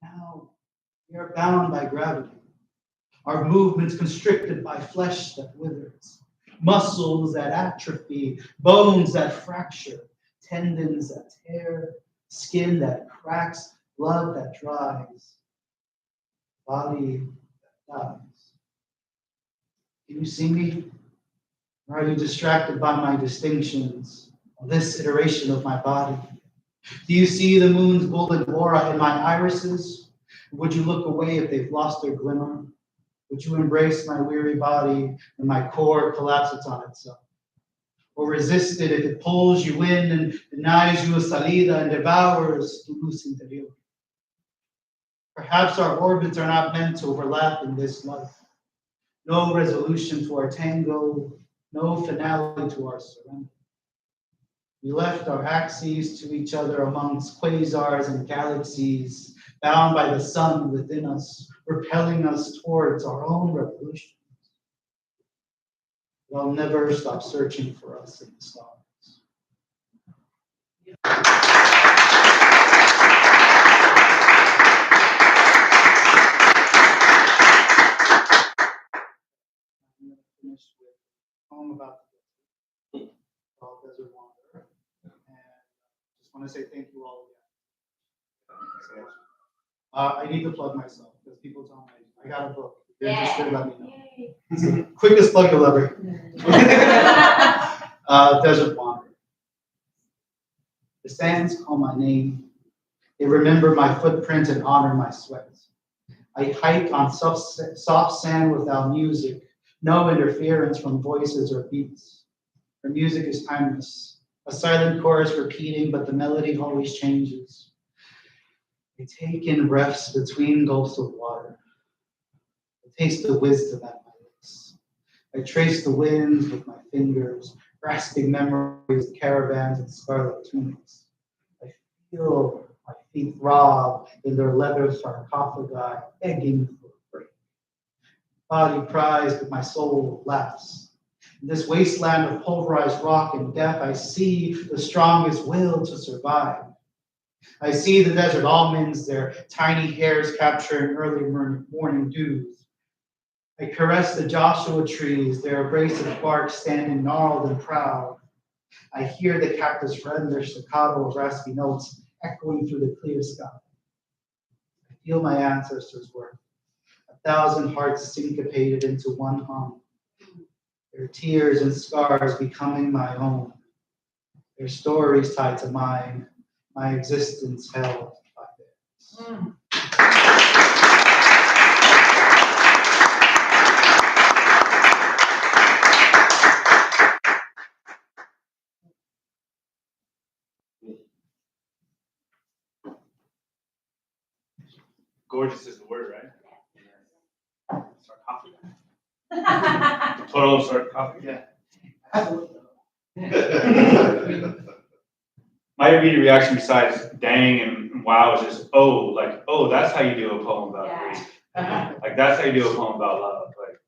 Now we are bound by gravity. Our movements constricted by flesh that withers. Muscles that atrophy, bones that fracture, tendons that tear, skin that cracks, blood that dries, body that dies. Can you see me? Or are you distracted by my distinctions of this iteration of my body? Do you see the moon's golden aura in my irises? Would you look away if they've lost their glimmer? Would you embrace my weary body and my core collapses on itself? Or resist it if it pulls you in and denies you a salida and devours tu luz interior? Perhaps our orbits are not meant to overlap in this life. No resolution to our tango, no finale to our surrender. We left our axes to each other amongst quasars and galaxies, bound by the sun within us, repelling us towards our own revolution. I'll never stop searching for us in the stars. I'm going to finish with a poem about the desert, called Desert Wanderer. And just want to say thank you all again. I need to plug myself because people tell me I got a book. If you're interested, let me know. It's the quickest plug you'll ever hear. Desert Wanderer. The sands call my name. They remember my footprint and honor my sweat. I hike on soft sand without music, no interference from voices or beats. Her music is timeless, a silent chorus repeating, but the melody always changes. I take in breaths between gulps of water. I taste the wisdom at my lips. I trace the winds with my fingers, grasping memories of caravans and scarlet tunics. I feel my feet throb in their leather sarcophagi, begging for a break. Body cries, but my soul laughs. In this wasteland of pulverized rock and death, I see the strongest will to survive. I see the desert almonds, their tiny hairs capturing early morning dews. I caress the Joshua trees, their abrasive bark standing gnarled and proud. I hear the cactus rend their staccato of raspy notes echoing through the clear sky. I feel my ancestors' work, 1,000 hearts syncopated into one hum, their tears and scars becoming my own, their stories tied to mine, my existence held by theirs. Gorgeous is the word, right? Sarcophagus. Plural sarcophagus. Yeah. My immediate reaction besides dang and wow is just, oh, like, oh, that's how you do a poem about grief. Like, that's how you do a poem about love. Like,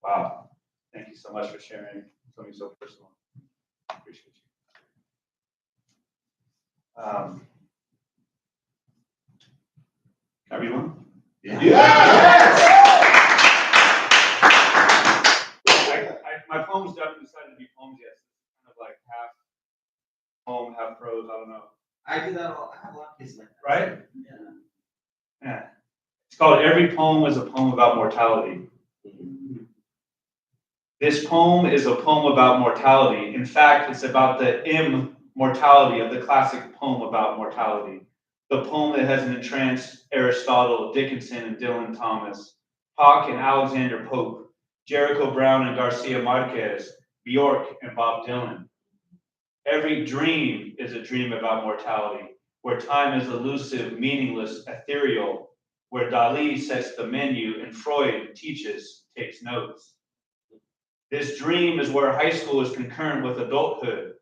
wow. Thank you so much for sharing something so personal. Appreciate you. Can I read one? My poems definitely decided to be poems, yes. Kind of like half poem, half prose, I don't know. I do that all. I have a lot of pieces like that. Right? Yeah. Yeah. It's called Every Poem is a Poem About Mortality. This poem is a poem about mortality. In fact, it's about the immortality of the classic poem about mortality. The poem that has entranced Aristotle, Dickinson, and Dylan Thomas, Hawke and Alexander Pope, Jericho Brown and Garcia Marquez, Bjork and Bob Dylan. Every dream is a dream about mortality, where time is elusive, meaningless, ethereal, where Dali sets the menu and Freud teaches, takes notes. This dream is where high school is concurrent with adulthood,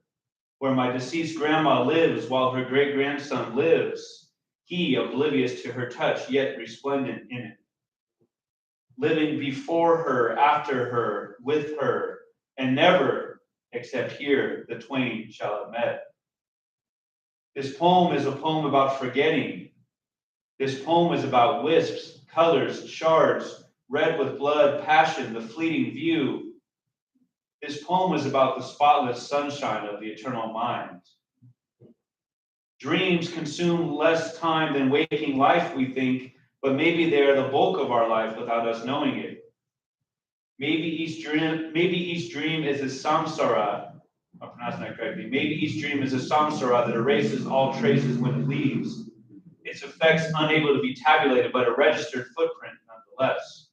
where my deceased grandma lives while her great-grandson lives, he oblivious to her touch, yet resplendent in it. Living before her, after her, with her, and never, except here, the twain shall have met. This poem is a poem about forgetting. This poem is about wisps, colors, shards, red with blood, passion, the fleeting view. This poem is about the spotless sunshine of the eternal mind. Dreams consume less time than waking life, we think, but maybe they are the bulk of our life without us knowing it. Maybe each dream is a samsara. I'm pronouncing that correctly. Maybe each dream is a samsara that erases all traces when it leaves. Its effects unable to be tabulated, but a registered footprint nonetheless.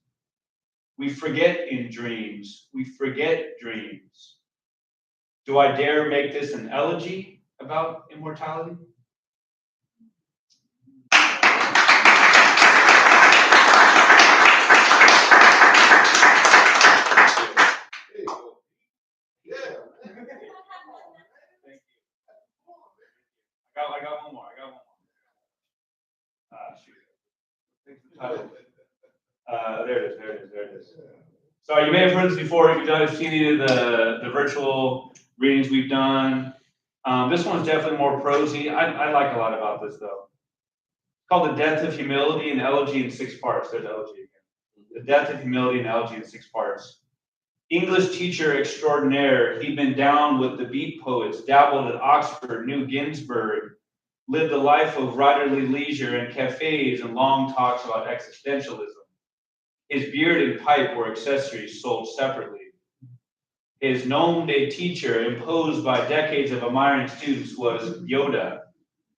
We forget in dreams. We forget dreams. Do I dare make this an elegy about immortality? I got one more. Shoot. There it is. So you may have heard this before. If you've seen any of the virtual readings we've done. This one's definitely more prosy. I like a lot about this though. It's called The Death of Humility, an elegy in 6 parts. There's elegy again. The Death of Humility, an elegy in 6 parts. English teacher extraordinaire, he'd been down with the beat poets, dabbled at Oxford, knew Ginsberg, lived a life of writerly leisure in cafes and long talks about existentialism. His beard and pipe were accessories sold separately. His nom de teacher, imposed by decades of admiring students, was Yoda,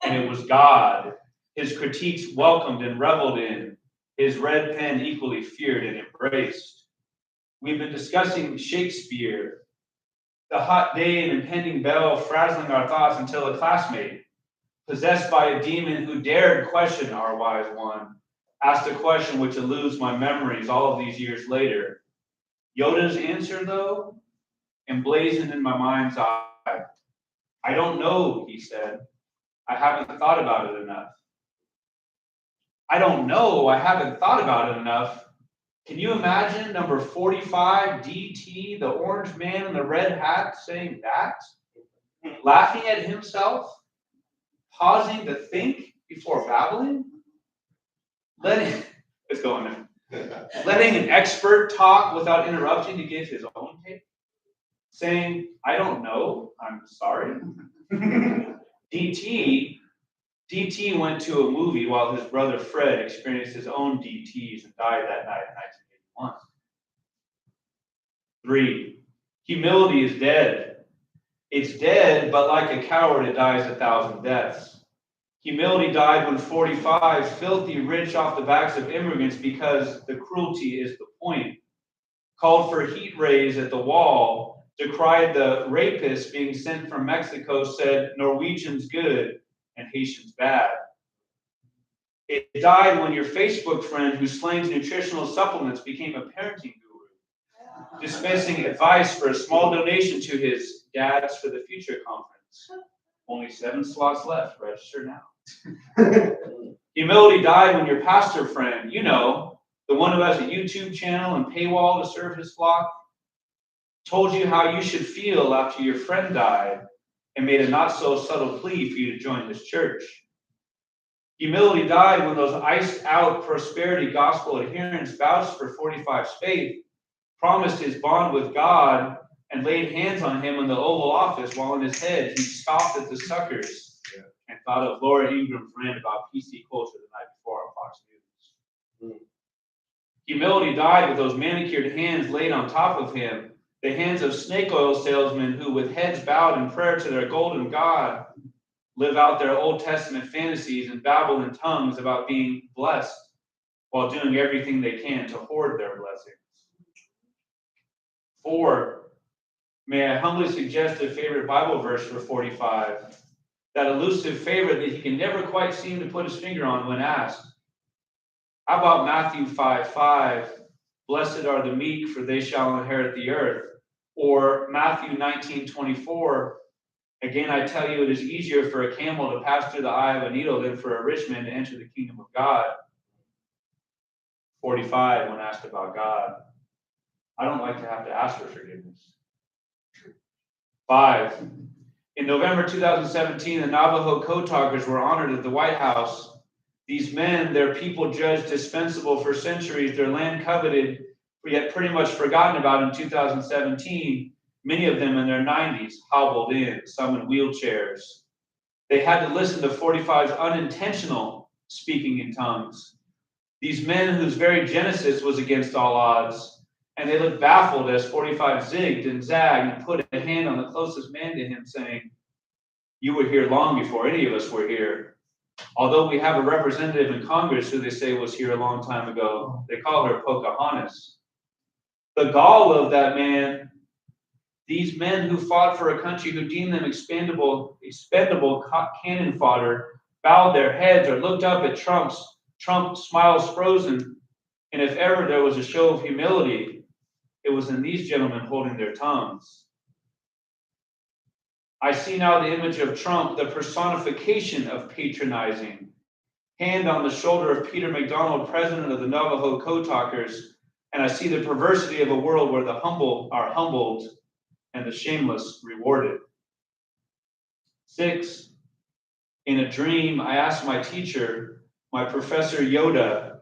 and it was God. His critiques welcomed and reveled in. His red pen equally feared and embraced. We've been discussing Shakespeare, the hot day and impending bell frazzling our thoughts until a classmate, possessed by a demon who dared question our wise one, asked a question which eludes my memories all of these years later. Yoda's answer, though, emblazoned in my mind's eye. I don't know, he said. I haven't thought about it enough. I don't know, I haven't thought about it enough. Can you imagine number 45, DT, the orange man in the red hat, saying that? Laughing at himself? Pausing to think before babbling? Letting an expert talk without interrupting to give his own take? saying, I don't know, I'm sorry. DT went to a movie while his brother Fred experienced his own DTs and died that night in 1981. 3, humility is dead. It's dead, but like a coward, it dies 1,000 deaths. Humility died when 45 filthy rich off the backs of immigrants because the cruelty is the point. Called for heat rays at the wall, decried the rapists being sent from Mexico, said Norwegians good and Haitians bad. It died when your Facebook friend who slangs nutritional supplements became a parenting guru, dispensing advice for a small donation to his Dads for the Future conference. Only 7 slots left, register now. Humility died when your pastor friend, you know, the one who has a YouTube channel and paywall to serve his flock, told you how you should feel after your friend died and made a not so subtle plea for you to join his church. Humility died when those iced out prosperity gospel adherents vouched for 45's faith, promised his bond with God, and laid hands on him in the Oval Office while in his head he scoffed at the suckers and thought of Laura Ingram's rant about PC culture the night before on Fox News. Humility died with those manicured hands laid on top of him, the hands of snake oil salesmen who, with heads bowed in prayer to their golden God, live out their Old Testament fantasies and babble in tongues about being blessed while doing everything they can to hoard their blessings. 4, may I humbly suggest a favorite Bible verse for 45, that elusive favorite that he can never quite seem to put his finger on when asked. How about Matthew 5:5, blessed are the meek, for they shall inherit the earth. Or Matthew 19:24, again I tell you, it is easier for a camel to pass through the eye of a needle than for a rich man to enter the kingdom of God. 45, when asked about God, I don't like to have to ask for forgiveness. 5, in November 2017, the Navajo code talkers were honored at the White House. These men, their people judged dispensable for centuries, their land coveted, yet pretty much forgotten about in 2017, many of them in their 90s, hobbled in, some in wheelchairs. They had to listen to 45's unintentional speaking in tongues. These men whose very genesis was against all odds, and they looked baffled as 45 zigged and zagged and put a hand on the closest man to him, saying, you were here long before any of us were here. Although we have a representative in Congress who they say was here a long time ago, they call her Pocahontas. The gall of that man, these men who fought for a country who deemed them expendable cannon fodder, bowed their heads or looked up at Trump smiles frozen, and if ever there was a show of humility, it was in these gentlemen holding their tongues. I see now the image of Trump, the personification of patronizing, hand on the shoulder of Peter McDonald, president of the Navajo Code Talkers, and I see the perversity of a world where the humble are humbled and the shameless rewarded. 6, in a dream, I asked my teacher, my Professor Yoda,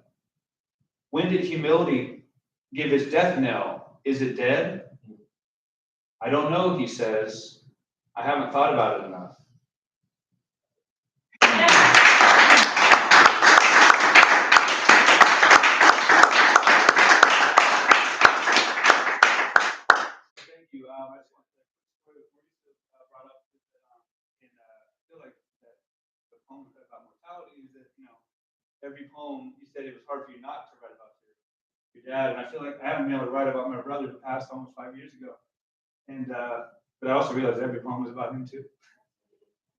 when did humility give its death knell? Is it dead? I don't know, he says. I haven't thought about it enough. Thank you. I just want to say, Mauricio brought up I feel like that the poem about mortality is that, every poem, you said it was hard for you not to write about your dad, and I feel like I haven't been able to write about my brother who passed almost 5 years ago. And but I also realized every poem was about him too.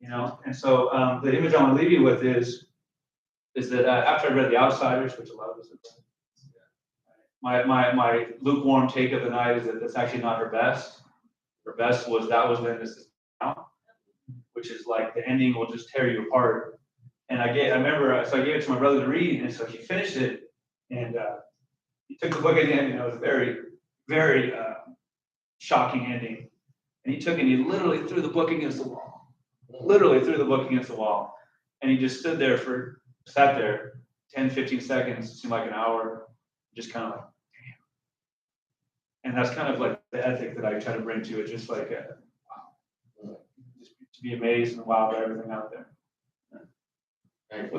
And so the image I want to leave you with is that after I read The Outsiders, which a lot of us have read, my lukewarm take of the night is that that's actually not her best. Her best was That Was Then, This Is Now, which is like the ending will just tear you apart. And I remember, so I gave it to my brother to read, and so he finished it, and he took the book again, and it was a very, very shocking ending. And he took and he literally threw the book against the wall. Literally threw the book against the wall. And he just sat there 10, 15 seconds, it seemed like an hour, just kind of like, And that's kind of like the ethic that I try to bring to it, just like, just to be amazed and wow by everything out there. Thank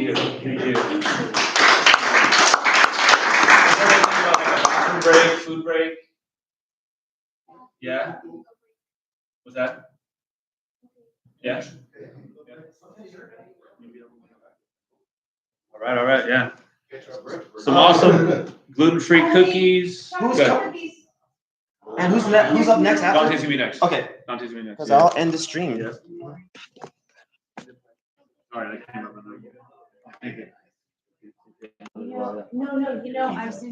you. Thank you. Bathroom break, food break? Yeah? What's that? Yeah? All right, yeah. Some awesome gluten-free cookies. Who's Good. coming? And who's up next Dante's after? gonna be next. Okay, Dante's gonna be next. because Yeah. I'll end the stream. Yeah. All right, I can't remember. Thank you. No, I was